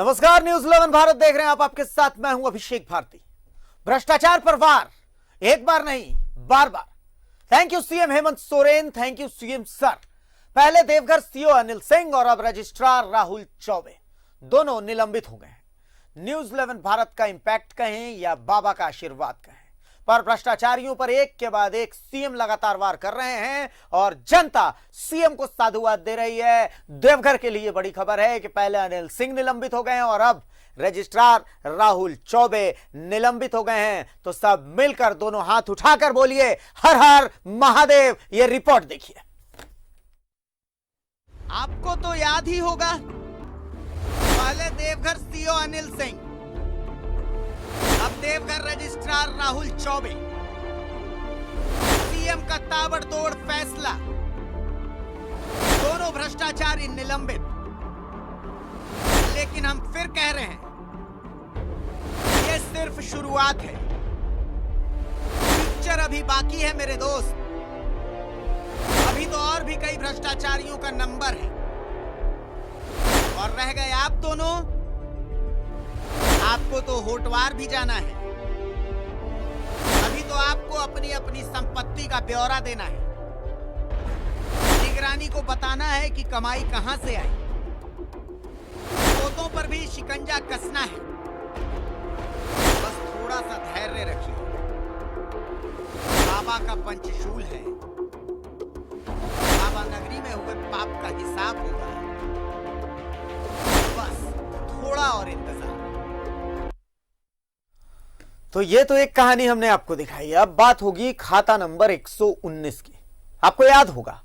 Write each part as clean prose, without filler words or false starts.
नमस्कार, न्यूज 11 भारत देख रहे हैं आप। आपके साथ मैं हूं अभिषेक भारती। भ्रष्टाचार पर वार, एक बार नहीं बार बार। Thank you CM Hemant Soren, thank you CM sir. पहले देवघर सीओ अनिल सिंह और अब रजिस्ट्रार राहुल चौबे दोनों निलंबित हो गए हैं। न्यूज 11 भारत का इंपैक्ट कहें या बाबा का आशीर्वाद कहें, पर भ्रष्टाचारियों पर एक के बाद एक सीएम लगातार वार कर रहे हैं और जनता सीएम को साधुवाद दे रही है। देवघर के लिए बड़ी खबर है कि पहले अनिल सिंह निलंबित हो गए हैं और अब रजिस्ट्रार राहुल चौबे निलंबित हो गए हैं। तो सब मिलकर दोनों हाथ उठाकर बोलिए हर हर महादेव। ये रिपोर्ट देखिए। आपको तो याद ही होगा, पहले देवघर सीओ अनिल सिंह, अब देवघर रजिस्ट्रार राहुल चौबे। सीएम का ताबड़तोड़ फैसला, दोनों भ्रष्टाचारी निलंबित। लेकिन हम फिर कह रहे हैं, यह सिर्फ शुरुआत है, पिक्चर अभी बाकी है मेरे दोस्त। अभी तो और भी कई भ्रष्टाचारियों का नंबर है और रह गए आप दोनों। आपको तो होटवार भी जाना है। अभी तो आपको अपनी अपनी संपत्ति का ब्यौरा देना है, निगरानी को बताना है कि कमाई कहां से आई। पोतों पर भी शिकंजा कसना है। बस थोड़ा सा धैर्य रखिए, बाबा का पंचशूल है। बाबा नगरी में हुए पाप का हिसाब होगा। बस थोड़ा और इंतजार। तो ये तो एक कहानी हमने आपको दिखाई। अब बात होगी खाता नंबर 119 की। आपको याद होगा,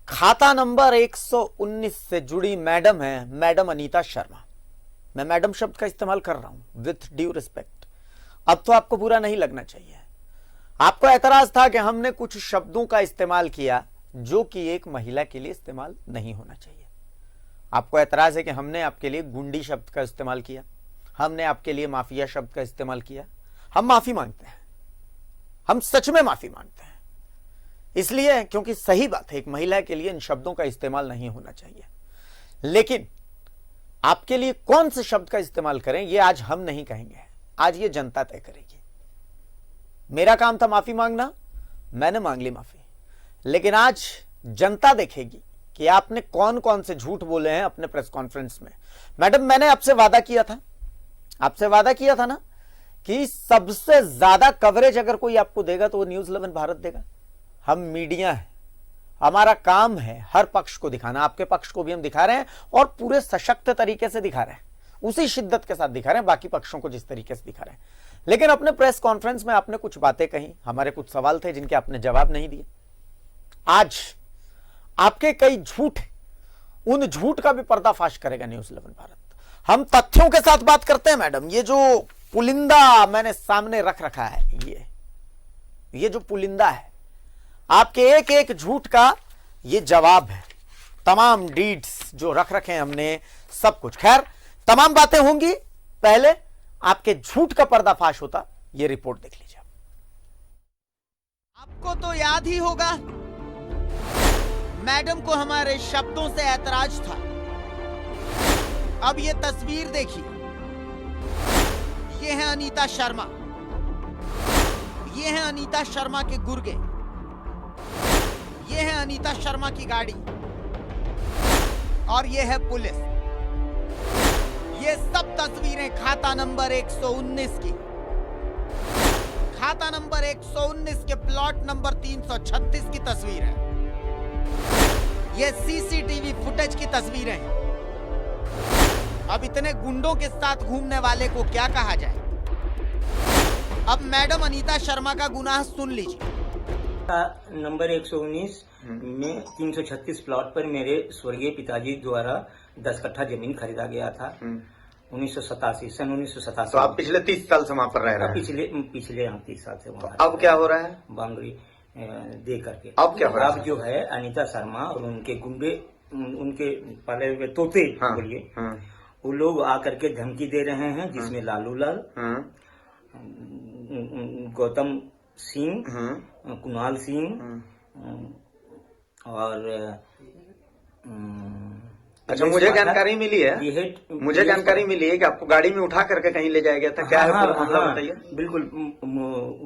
खाता नंबर 119 से जुड़ी मैडम है मैडम अनीता शर्मा। मैं मैडम शब्द का इस्तेमाल कर रहा हूं विथ ड्यू रिस्पेक्ट। अब तो आपको बुरा नहीं लगना चाहिए। आपको एतराज था कि हमने कुछ शब्दों का इस्तेमाल किया जो कि एक महिला के लिए इस्तेमाल नहीं होना चाहिए। आपको एतराज है कि हमने आपके लिए गुंडी शब्द का इस्तेमाल किया, हमने आपके लिए माफिया शब्द का इस्तेमाल किया। हम माफी मांगते हैं, हम सच में माफी मांगते हैं, इसलिए क्योंकि सही बात है, एक महिला के लिए इन शब्दों का इस्तेमाल नहीं होना चाहिए। लेकिन आपके लिए कौन से शब्द का इस्तेमाल करें ये आज हम नहीं कहेंगे, आज ये जनता तय करेगी। मेरा काम था माफी मांगना, मैंने मांग ली माफी। लेकिन आज जनता देखेगी कि आपने कौन कौन से झूठ बोले हैं अपने प्रेस कॉन्फ्रेंस में। मैडम, मैंने आपसे वादा किया था ना कि सबसे ज्यादा कवरेज अगर कोई आपको देगा तो वो न्यूज 11 भारत देगा। हम मीडिया है, हमारा काम है हर पक्ष को दिखाना। आपके पक्ष को भी हम दिखा रहे हैं और पूरे सशक्त तरीके से दिखा रहे हैं, उसी शिद्दत के साथ दिखा रहे हैं बाकी पक्षों को जिस तरीके से दिखा रहे हैं। लेकिन अपने प्रेस कॉन्फ्रेंस में आपने कुछ बातें कही, हमारे कुछ सवाल थे जिनके आपने जवाब नहीं दिए। आज आपके कई झूठ, उन झूठ का भी पर्दाफाश करेगा न्यूज 11 भारत। हम तथ्यों के साथ बात करते हैं मैडम। ये जो पुलिंदा मैंने सामने रख रखा है, ये जो पुलिंदा है, आपके एक एक झूठ का ये जवाब है। तमाम डीड्स जो रख रखे हैं हमने, सब कुछ। खैर, तमाम बातें होंगी, पहले आपके झूठ का पर्दाफाश होता। ये रिपोर्ट देख लीजिए। आपको तो याद ही होगा, मैडम को हमारे शब्दों से ऐतराज था। अब ये तस्वीर देखिए, ये है अनीता शर्मा, ये है अनीता शर्मा के गुर्गे, ये है अनीता शर्मा की गाड़ी और ये है पुलिस। ये सब तस्वीरें खाता नंबर 119 की, खाता नंबर 119 के प्लॉट नंबर 336 की तस्वीर है। ये सीसीटीवी फुटेज की तस्वीरें हैं। अब इतने गुंडों के साथ घूमने वाले को क्या कहा जाए। अब मैडम अनीता शर्मा का गुनाह सुन लीजिए। नंबर 119 में 336 प्लॉट पर मेरे स्वर्गीय पिताजी द्वारा 10 कट्ठा जमीन खरीदा गया था 1987 सन 1987। तो आप पिछले 30 साल से वहाँ पर रह रहे हैं? पिछले 30 साल से वहाँ। अब क्या हो रहा है? बांगड़ी दे करके अब क्या हो रहा है? अब जो है अनीता शर्मा और उनके गुंडे, उनके पाले हुए तोते, हाँ, बोलिए, हाँ, वो लोग आकर के धमकी दे रहे हैं, जिसमें लालू लाल, गौतम सिंह, कुणाल सिंह और अच्छा, मुझे जानकारी मिली है, मुझे जानकारी मिली है कि आपको गाड़ी में उठा करके कहीं ले जाया गया था। क्या है पूरा मामला बताइए। बिल्कुल,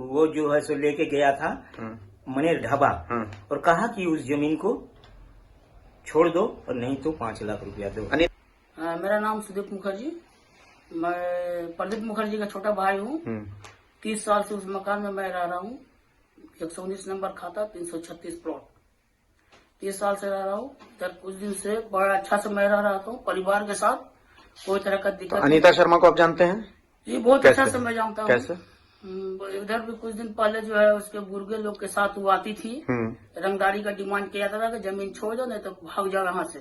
वो जो है सो लेके गया था मनेर ढाबा और कहा कि उस जमीन को छोड़ दो और नहीं तो 5 लाख रुपया दो। मेरा नाम सुदीप मुखर्जी, मैं प्रदीप मुखर्जी का छोटा भाई हूँ। 30 साल से उस मकान में मैं रह रहा हूँ। 119 नंबर खाता, 336 प्लॉट। 30 साल से रह रहा हूँ। कुछ दिन से बड़ा अच्छा से मैं रह रहा हूँ परिवार के साथ, कोई तरह का दिक्कत। अनीता शर्मा को आप जानते हैं? जी, बहुत अच्छा से मैं जानता हूँ। कैसे? इधर भी कुछ दिन पहले जो है उसके बुर्गे लोग के साथ वो आती थी, रंगदारी का डिमांड किया था कि जमीन छोड़ दो नहीं तो भाग जाओ यहाँ से।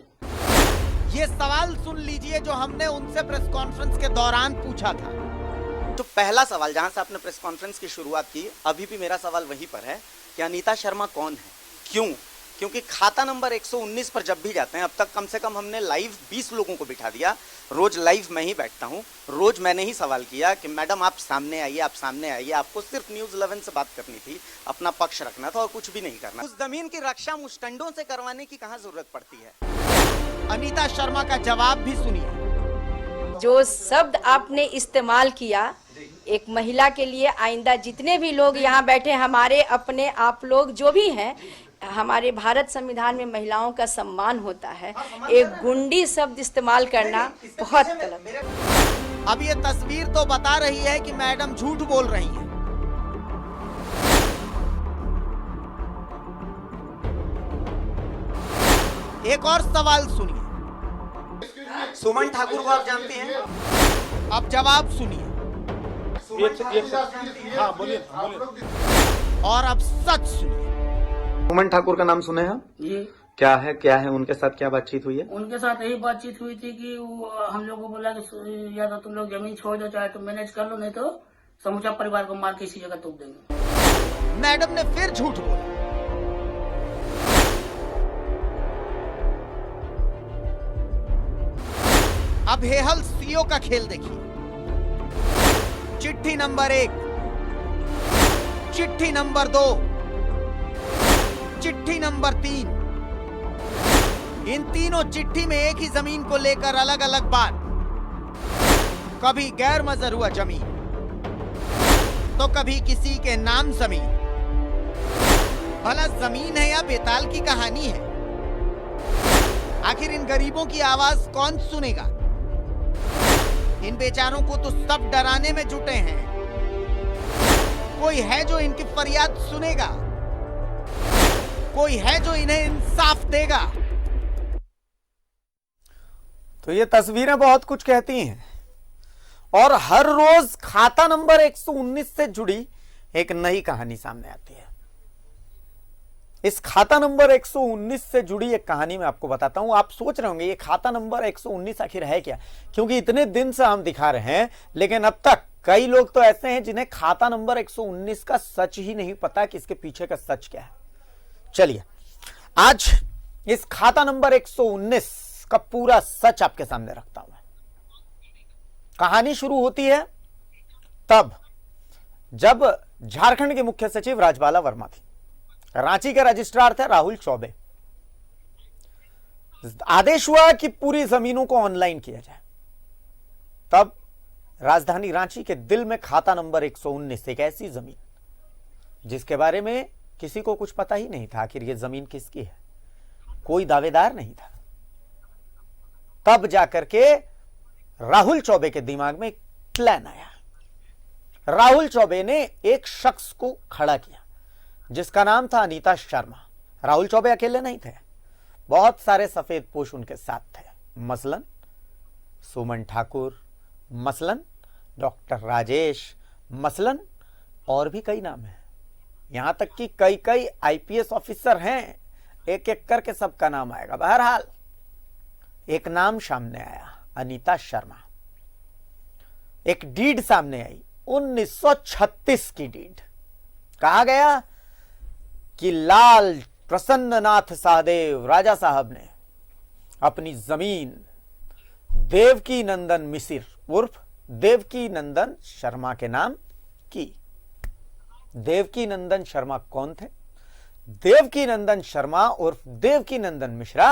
ये सवाल सुन लीजिए जो हमने उनसे प्रेस कॉन्फ्रेंस के दौरान पूछा था। तो पहला सवाल जहां से आपने प्रेस कॉन्फ्रेंस की शुरुआत की, अभी भी मेरा सवाल वहीं पर है कि अनीता शर्मा कौन है, क्यों? क्योंकि खाता नंबर 119 पर जब भी जाते हैं, अब तक कम से कम हमने लाइव 20 लोगों को बिठा दिया। रोज लाइव मैं ही बैठता हूं, रोज मैंने ही सवाल किया कि मैडम आप सामने आइए, आप सामने आइए। आपको सिर्फ न्यूज़ 11 से बात करनी थी, अपना पक्ष रखना था और कुछ भी नहीं करना। उस जमीन की रक्षा मुस्टंडों से करवाने की कहां जरूरत पड़ती है? अनीता शर्मा का जवाब भी सुनिए। जो शब्द आपने इस्तेमाल किया एक महिला के लिए, आइंदा जितने भी लोग यहाँ बैठे, हमारे अपने आप लोग जो भी हैं, हमारे भारत संविधान में महिलाओं का सम्मान होता है। एक गुंडी शब्द इस्तेमाल करना बहुत गलत है। अब ये तस्वीर तो बता रही है कि मैडम झूठ बोल रही हैं। एक और सवाल सुनिए। सुमन ठाकुर को आप जानते हैं? अब जवाब सुनिए। हाँ, बोलिए। और अब सच सुनिए। सुमन ठाकुर का नाम सुने हैं? जी। क्या है उनके साथ क्या बातचीत हुई है? उनके साथ यही बातचीत हुई थी कि वो हम लोगों को बोला कि या तो तुम लोग जमीन छोड़ दो, चाहे तो मैनेज कर लो, नहीं तो समूचा परिवार को मार के इसी जगह तोड़ देंगे। मैडम ने फिर झूठ बोला। अब हेहल सीओ का खेल देखिए। चिट्ठी नंबर 1, चिट्ठी नंबर 2, चिट्ठी नंबर 3। इन तीनों चिट्ठी में एक ही जमीन को लेकर अलग अलग बात। कभी गैर मजरूआ जमीन, तो कभी किसी के नाम जमीन। भला जमीन है या बेताल की कहानी है? आखिर इन गरीबों की आवाज कौन सुनेगा? इन बेचारों को तो सब डराने में जुटे हैं। कोई है जो इनकी फरियाद सुनेगा? कोई है जो इन्हें इंसाफ देगा? तो ये तस्वीरें बहुत कुछ कहती हैं और हर रोज खाता नंबर 119 से जुड़ी एक नई कहानी सामने आती है। इस खाता नंबर 119 से जुड़ी एक कहानी मैं आपको बताता हूं। आप सोच रहे होंगे ये खाता नंबर 119 आखिर है क्या, क्योंकि इतने दिन से हम दिखा रहे हैं, लेकिन अब तक कई लोग तो ऐसे हैं जिन्हें खाता नंबर 119 का सच ही नहीं पता कि इसके पीछे का सच क्या है। चलिए आज इस खाता नंबर 119 का पूरा सच आपके सामने रखता हूं। कहानी शुरू होती है तब जब झारखंड के मुख्य सचिव राजबाला वर्मा थी, रांची के रजिस्ट्रार थे राहुल चौबे। आदेश हुआ कि पूरी जमीनों को ऑनलाइन किया जाए। तब राजधानी रांची के दिल में खाता नंबर 119, एक ऐसी जमीन जिसके बारे में किसी को कुछ पता ही नहीं था आखिर ये जमीन किसकी है, कोई दावेदार नहीं था। तब जाकर के राहुल चौबे के दिमाग में एक प्लान आया। राहुल चौबे ने एक शख्स को खड़ा किया जिसका नाम था अनीता शर्मा। राहुल चौबे अकेले नहीं थे, बहुत सारे सफेद पोश उनके साथ थे, मसलन सुमन ठाकुर, मसलन डॉक्टर राजेश, मसलन और भी कई नाम हैं। यहां तक कि कई आईपीएस ऑफिसर हैं, एक एक करके सबका नाम आएगा। बहरहाल एक नाम सामने आया, अनीता शर्मा। एक डीड सामने आई, 1936 की डीड। कहा गया कि लाल प्रसन्ननाथ सहदेव राजा साहब ने अपनी जमीन देवकी नंदन मिसिर उर्फ देवकी नंदन शर्मा के नाम की। देवकी नंदन शर्मा कौन थे? देवकी नंदन शर्मा उर्फ देवकी नंदन मिश्रा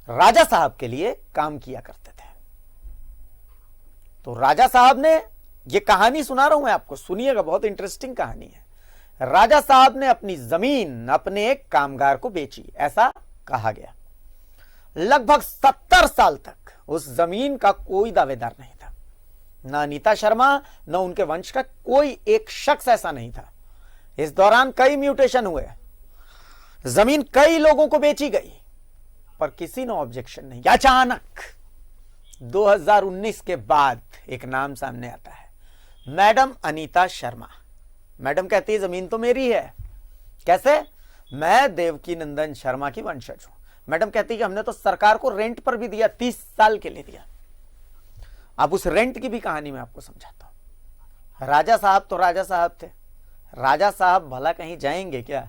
राजा साहब के लिए काम किया करते थे। तो राजा साहब ने, ये कहानी सुना रहा हूं मैं आपको, सुनिएगा, बहुत इंटरेस्टिंग कहानी है। राजा साहब ने अपनी जमीन अपने एक कामगार को बेची, ऐसा कहा गया। लगभग 70 साल तक उस जमीन का कोई दावेदार नहीं था, ना अनीता शर्मा न उनके वंश का कोई एक शख्स ऐसा नहीं था। इस दौरान कई म्यूटेशन हुए, जमीन कई लोगों को बेची गई, पर किसी ने ऑब्जेक्शन नहीं। अचानक 2019 के बाद एक नाम सामने आता है, मैडम अनीता शर्मा। मैडम कहती है जमीन तो मेरी है। कैसे? मैं देवकी नंदन शर्मा की वंशज हूं। मैडम कहती है कि हमने तो सरकार को रेंट पर भी दिया, 30 साल के लिए दिया। अब उस रेंट की भी कहानी मैं आपको समझाता हूं। राजा साहब तो राजा साहब थे, राजा साहब भला कहीं जाएंगे क्या?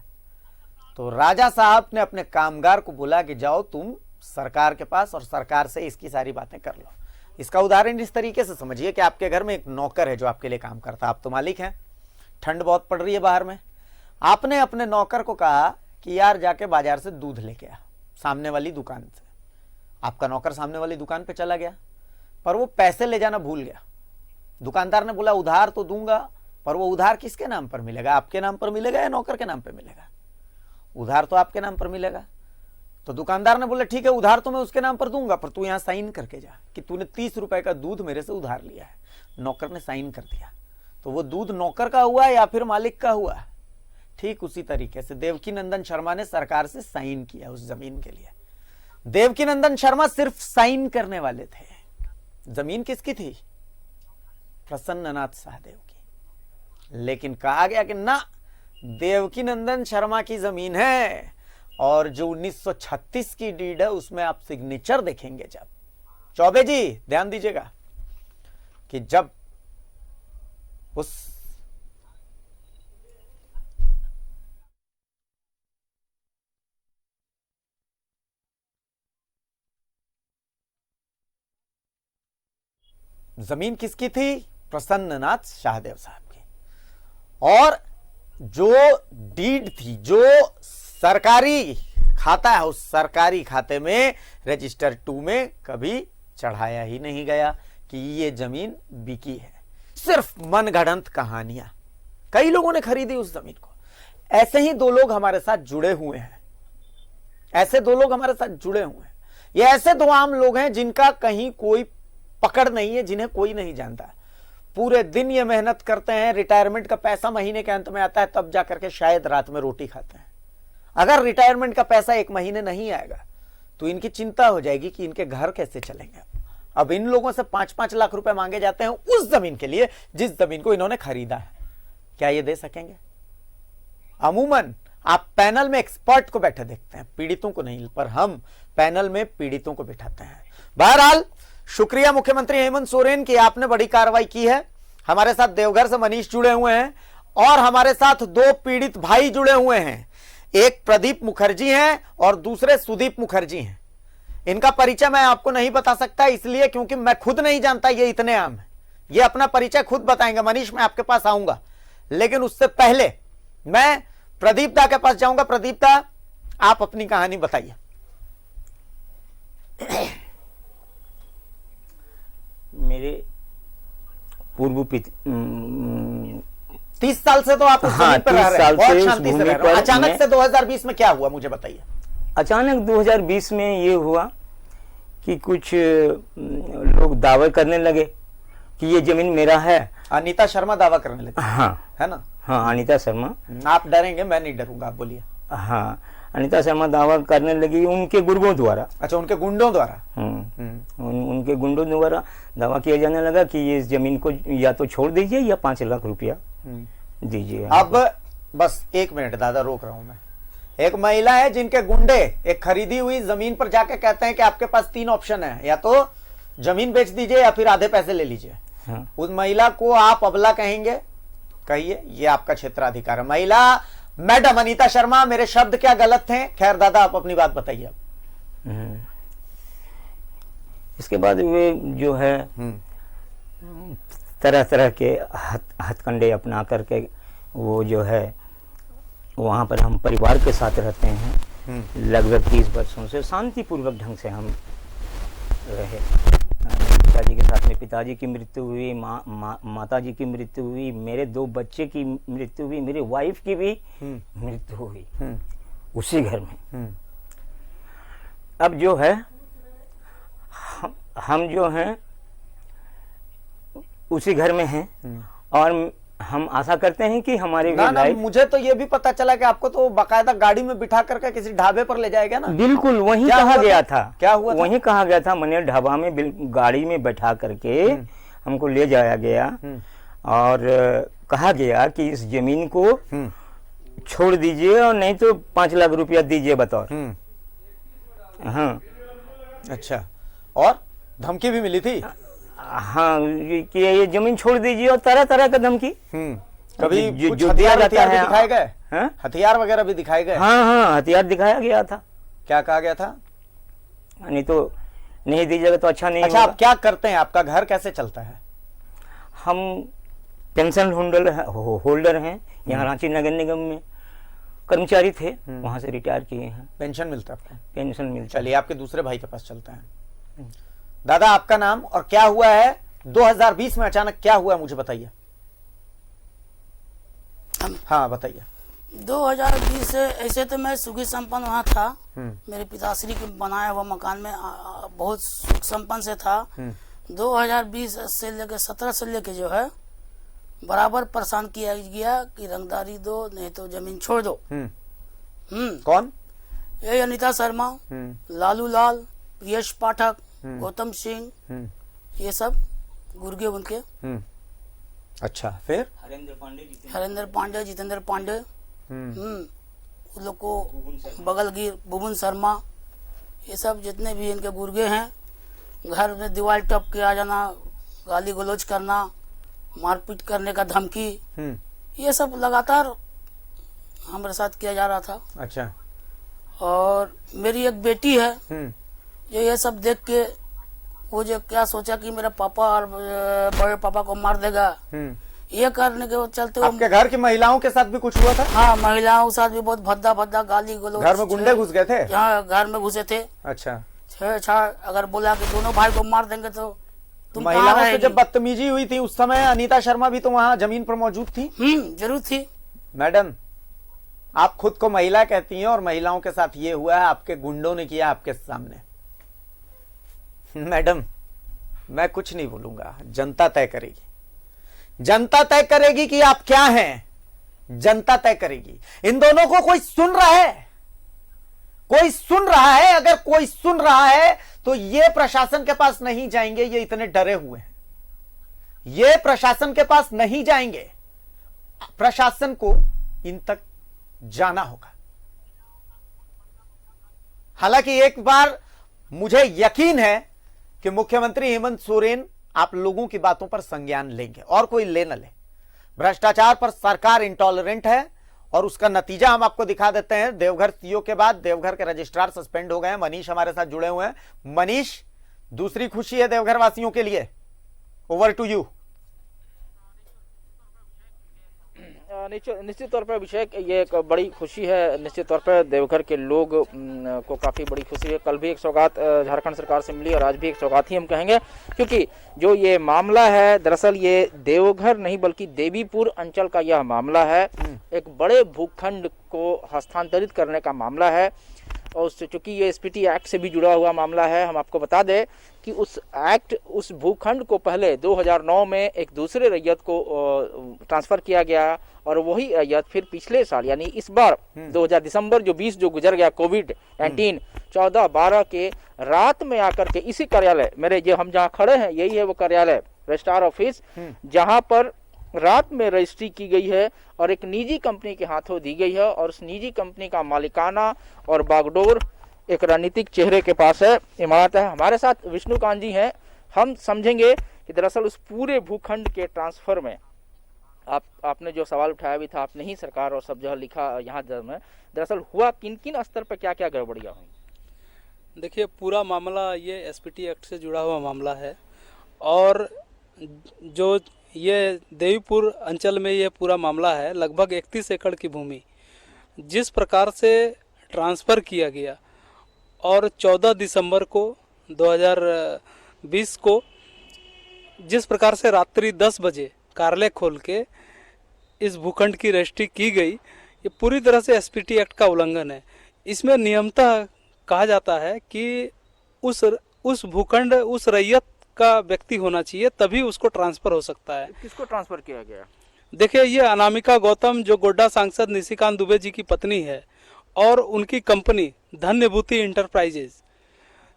तो राजा साहब ने अपने कामगार को बोला कि जाओ तुम सरकार के पास और सरकार से इसकी सारी बातें कर लो। इसका उदाहरण इस तरीके से समझिए कि आपके घर में एक नौकर है जो आपके लिए काम करता है, आप तो मालिक हैं, ठंड बहुत पड़ रही है बाहर में, आपने अपने नौकर को कहा कि यार जाके बाजार से दूध लेके आ, सामने वाली दुकान से। आपका नौकर सामने वाली दुकान पे चला गया, पर वो पैसे ले जाना भूल गया। दुकानदार ने बोला उधार तो दूंगा, पर वो उधार किसके नाम पर मिलेगा? आपके नाम पर मिलेगा या नौकर के नाम पर मिलेगा? उधार तो आपके नाम पर मिलेगा। तो दुकानदार ने बोला ठीक है, उधार तो मैं उसके नाम पर दूंगा, पर तू यहां साइन करके जा कि तूने 30 रुपए का दूध मेरे से उधार लिया है। नौकर ने साइन कर दिया, तो वो दूध नौकर का हुआ या फिर मालिक का हुआ? ठीक उसी तरीके से देवकी नंदन शर्मा ने सरकार से साइन किया उस जमीन के लिए। देवकी नंदन शर्मा सिर्फ साइन करने वाले थे। जमीन किसकी थी? प्रसन्ननाथ शाहदेव की। लेकिन कहा गया कि ना, देवकी नंदन शर्मा की जमीन है, और जो 1936 की डीड है उसमें आप सिग्नेचर देखेंगे। जब चौबे जी ध्यान दीजिएगा कि जब उस जमीन किसकी थी? प्रसन्ननाथ शाहदेव साहब की। और जो डीड थी, जो सरकारी खाता है, उस सरकारी खाते में रजिस्टर 2 में कभी चढ़ाया ही नहीं गया कि ये जमीन बिकी है। सिर्फ मनगढ़ंत कहानियां। कई लोगों ने खरीदी उस जमीन को। ऐसे ही दो लोग हमारे साथ जुड़े हुए हैं, ऐसे दो लोग हमारे साथ जुड़े हुए हैं। ये ऐसे दो आम लोग हैं जिनका कहीं कोई पकड़ नहीं है, जिन्हें कोई नहीं जानता। पूरे दिन ये मेहनत करते हैं, रिटायरमेंट का पैसा महीने के अंत में आता है, तब जाकर के शायद रात में रोटी खाते हैं। अगर रिटायरमेंट का पैसा 1 महीने नहीं आएगा तो इनकी चिंता हो जाएगी कि इनके घर कैसे चलेंगे। अब इन लोगों से 5-5 लाख रुपए मांगे जाते हैं उस जमीन के लिए जिस जमीन को इन्होंने खरीदा है। क्या ये दे सकेंगे? अमूमन आप पैनल में एक्सपर्ट को बैठे देखते हैं, पीड़ितों को नहीं, पर हम पैनल में पीड़ितों को बिठाते हैं। बहरहाल शुक्रिया मुख्यमंत्री हेमंत सोरेन की, आपने बड़ी कार्रवाई की है। हमारे साथ देवघर से मनीष जुड़े हुए हैं और हमारे साथ 2 पीड़ित भाई जुड़े हुए हैं। एक प्रदीप मुखर्जी हैं और दूसरे सुदीप मुखर्जी हैं। इनका परिचय मैं आपको नहीं बता सकता, इसलिए क्योंकि मैं खुद नहीं जानता, ये इतने आम है। ये अपना परिचय खुद बताएंगे। मनीष, मैं आपके पास आऊंगा, लेकिन उससे पहले मैं प्रदीप दा के पास जाऊंगा। प्रदीप दा, आप अपनी कहानी बताइए। मेरे पूर्व 30 साल से तो आप उस जमीन पर रह रहे हैं, बहुत शांति से रह रहे हैं। अचानक से 2020 में क्या हुआ, मुझे बताइए। अचानक 2020 में ये हुआ कि कुछ लोग दावा करने लगे कि ये जमीन मेरा है। अनीता शर्मा दावा करने लगी? हाँ, है ना? हाँ, अनीता शर्मा। आप डरेंगे, मैं नहीं डरूंगा, आप बोलिए। हाँ, अनीता शर्मा दावा करने लगी उनके गुर्गों द्वारा। अच्छा, उनके गुंडों द्वारा? उनके गुंडों द्वारा दावा किया जाने लगा कि ये जमीन को या तो छोड़ दीजिए या 5 लाख रुपया दीजिए। अब बस 1 मिनट दादा, रोक रहा हूं मैं। एक महिला है जिनके गुंडे एक खरीदी हुई जमीन पर जाके कहते हैं कि आपके पास 3 ऑप्शन है, या तो जमीन बेच दीजिए या फिर आधे पैसे ले लीजिए। हाँ। उस महिला को आप अबला कहेंगे? कहिए, ये आपका क्षेत्राधिकार है। महिला मैडम अनीता शर्मा, मेरे शब्द क्या गलत थे? खैर दादा, आप अपनी बात बताइए। इसके बाद वे जो है तरह तरह के हथकंडे अपना करके वो जो है वहाँ पर हम परिवार के साथ रहते हैं, लगभग 30 वर्षों से शांतिपूर्वक ढंग से हम रहे। पिताजी के साथ में पिताजी की मृत्यु हुई, माता जी की मृत्यु हुई, मेरे 2 बच्चे की मृत्यु हुई, मेरी वाइफ की भी मृत्यु हुई उसी घर में। अब जो है हम जो हैं उसी घर में हैं और हम आशा करते हैं कि हमारे भी लाइफ। मुझे तो ये भी पता चला कि आपको तो बाकायदा गाड़ी में बिठा करके किसी ढाबे पर ले जाएगा ना। बिल्कुल वहीं कहा गया था। क्या हुआ? वहीं कहा गया था, मैंने ढाबा में गाड़ी में बैठा करके हमको ले जाया गया और कहा गया कि इस जमीन को छोड़ दीजिए और नहीं तो 5 लाख रुपया दीजिए बतौर। हाँ अच्छा, और धमकी भी मिली थी? हाँ कि ये जमीन छोड़ दीजिए और तरह तरह का धमकी। कभी जो दिया जाता है दिखाए गए? हथियार वगैरह भी दिखाए गए? हाँ हथियार दिखाया गया था। क्या कहा गया था? नहीं तो नहीं दीजिएगा तो अच्छा नहीं। अच्छा, आप क्या करते हैं? आपका घर कैसे चलता है? हम पेंशन होल्डर हैं, यहाँ रांची नगर निगम में कर्मचारी थे, वहां से रिटायर किए हैं। पेंशन मिलता है आपको? पेंशन मिलता। चलिए आपके दूसरे भाई के पास चलता है। दादा, आपका नाम और क्या हुआ है 2020 में? अचानक क्या हुआ मुझे बताइए। हाँ बताइए। 2020 से ऐसे तो मैं सुखी संपन्न वहाँ था, मेरे पिताश्री के बनाया हुआ मकान में बहुत सुख संपन्न से था। 2020 से लेकर 17 से लेकर जो है बराबर परेशान किया गया कि रंगदारी दो नहीं तो जमीन छोड़ दो। कौन? ये अनीता शर्मा, लालू लाल, प्रियेश पाठक, गौतम सिंह, ये सब गुर्गे उनके। अच्छा, फिर? हरेंद्र पांडे, जितेंद्र पांडे, उन लोग को बगलगीर, बुबन शर्मा, ये सब जितने भी इनके गुर्गे हैं, घर में दीवार टप के आ जाना, गाली गलौज करना, मारपीट करने का धमकी, ये सब लगातार हमारे साथ किया जा रहा था। अच्छा। और मेरी एक बेटी है जो ये सब देख के वो जो क्या सोचा कि मेरा पापा और बड़े पापा को मार देगा, ये करने के चलते आपके घर की महिलाओं के साथ भी कुछ हुआ था? हाँ, महिलाओं के साथ भी बहुत भद्दा भद्दा गाली गलौज। घर में गुंडे घुस गए थे? हाँ, घर में घुसे थे। अच्छा। छेड़छाड़ अगर बोला कि दोनों भाई को मार देंगे तो तुम महिलाओं से जब बदतमीजी हुई थी उस समय अनीता शर्मा भी तो वहाँ जमीन पर मौजूद थी? जरूर थी। मैडम, आप खुद को महिला कहती हैं और महिलाओं के साथ ये हुआ है, आपके गुंडों ने किया आपके सामने। मैडम, मैं कुछ नहीं बोलूंगा, जनता तय करेगी। जनता तय करेगी कि आप क्या हैं, जनता तय करेगी। इन दोनों को कोई सुन रहा है? कोई सुन रहा है? अगर कोई सुन रहा है तो ये प्रशासन के पास नहीं जाएंगे, ये इतने डरे हुए हैं। ये प्रशासन के पास नहीं जाएंगे, प्रशासन को इन तक जाना होगा। हालांकि एक बार मुझे यकीन है कि मुख्यमंत्री हेमंत सोरेन आप लोगों की बातों पर संज्ञान लेंगे, और कोई ले न ले। भ्रष्टाचार पर सरकार इंटॉलरेंट है और उसका नतीजा हम आपको दिखा देते हैं। देवघर सीओ के बाद देवघर के रजिस्ट्रार सस्पेंड हो गए हैं। मनीष हमारे साथ जुड़े हुए हैं। मनीष, दूसरी खुशी है देवघर वासियों के लिए। Over to you. निश्चित तौर पर अभिषेक, ये एक बड़ी खुशी है। निश्चित तौर पर देवघर के लोग को काफ़ी बड़ी खुशी है। कल भी एक सौगात झारखंड सरकार से मिली और आज भी एक सौगात ही हम कहेंगे, क्योंकि जो ये मामला है दरअसल ये देवघर नहीं बल्कि देवीपुर अंचल का यह मामला है। एक बड़े भूखंड को हस्तांतरित करने का मामला है और चूंकि ये एसपीटी एक्ट से भी जुड़ा हुआ मामला है, हम आपको बता दें कि उस एक्ट, उस भूखंड को पहले 2009 में एक दूसरे रैयत को ट्रांसफर किया गया और वही रैयत फिर पिछले साल यानी इस बार 2000 दिसंबर जो 20 जो गुजर गया कोविड-19 14-12 के रात में आकर के इसी कार्यालय, मेरे जो हम जहाँ खड़े हैं यही है वो कार्यालय, रजिस्ट्रार ऑफिस, जहाँ पर रात में रजिस्ट्री की गई है और एक निजी कंपनी के हाथों दी गई है और उस निजी कंपनी का मालिकाना और बागडोर एक राजनीतिक चेहरे के पास है, इमारत है। हमारे साथ विष्णुकांत जी हैं। हम समझेंगे कि दरअसल उस पूरे भूखंड के ट्रांसफर में आपने जो सवाल उठाया भी था, आपने ही सरकार और सब जगह लिखा यहाँ में, दरअसल हुआ किन किन स्तर पर क्या क्या गड़बड़ियाँ हुई? देखिए, पूरा मामला ये एसपीटी एक्ट से जुड़ा हुआ मामला है और जो ये देवीपुर अंचल में ये पूरा मामला है, लगभग 31 एकड़ की भूमि, जिस प्रकार से ट्रांसफ़र किया गया और 14 दिसंबर को 2020 को जिस प्रकार से रात्रि 10 बजे कार्यालय खोल के इस भूखंड की रजिस्ट्री की गई, ये पूरी तरह से एसपीटी एक्ट का उल्लंघन है। इसमें नियमतः कहा जाता है कि उस भूखंड उस रैयत का व्यक्ति होना चाहिए, तभी उसको ट्रांसफ़र हो सकता है। किसको ट्रांसफर किया गया? देखिए, ये अनामिका गौतम जो गोड्डा सांसद निशिकांत दुबे जी की पत्नी है और उनकी कंपनी धन्यभूति इंटरप्राइजेज,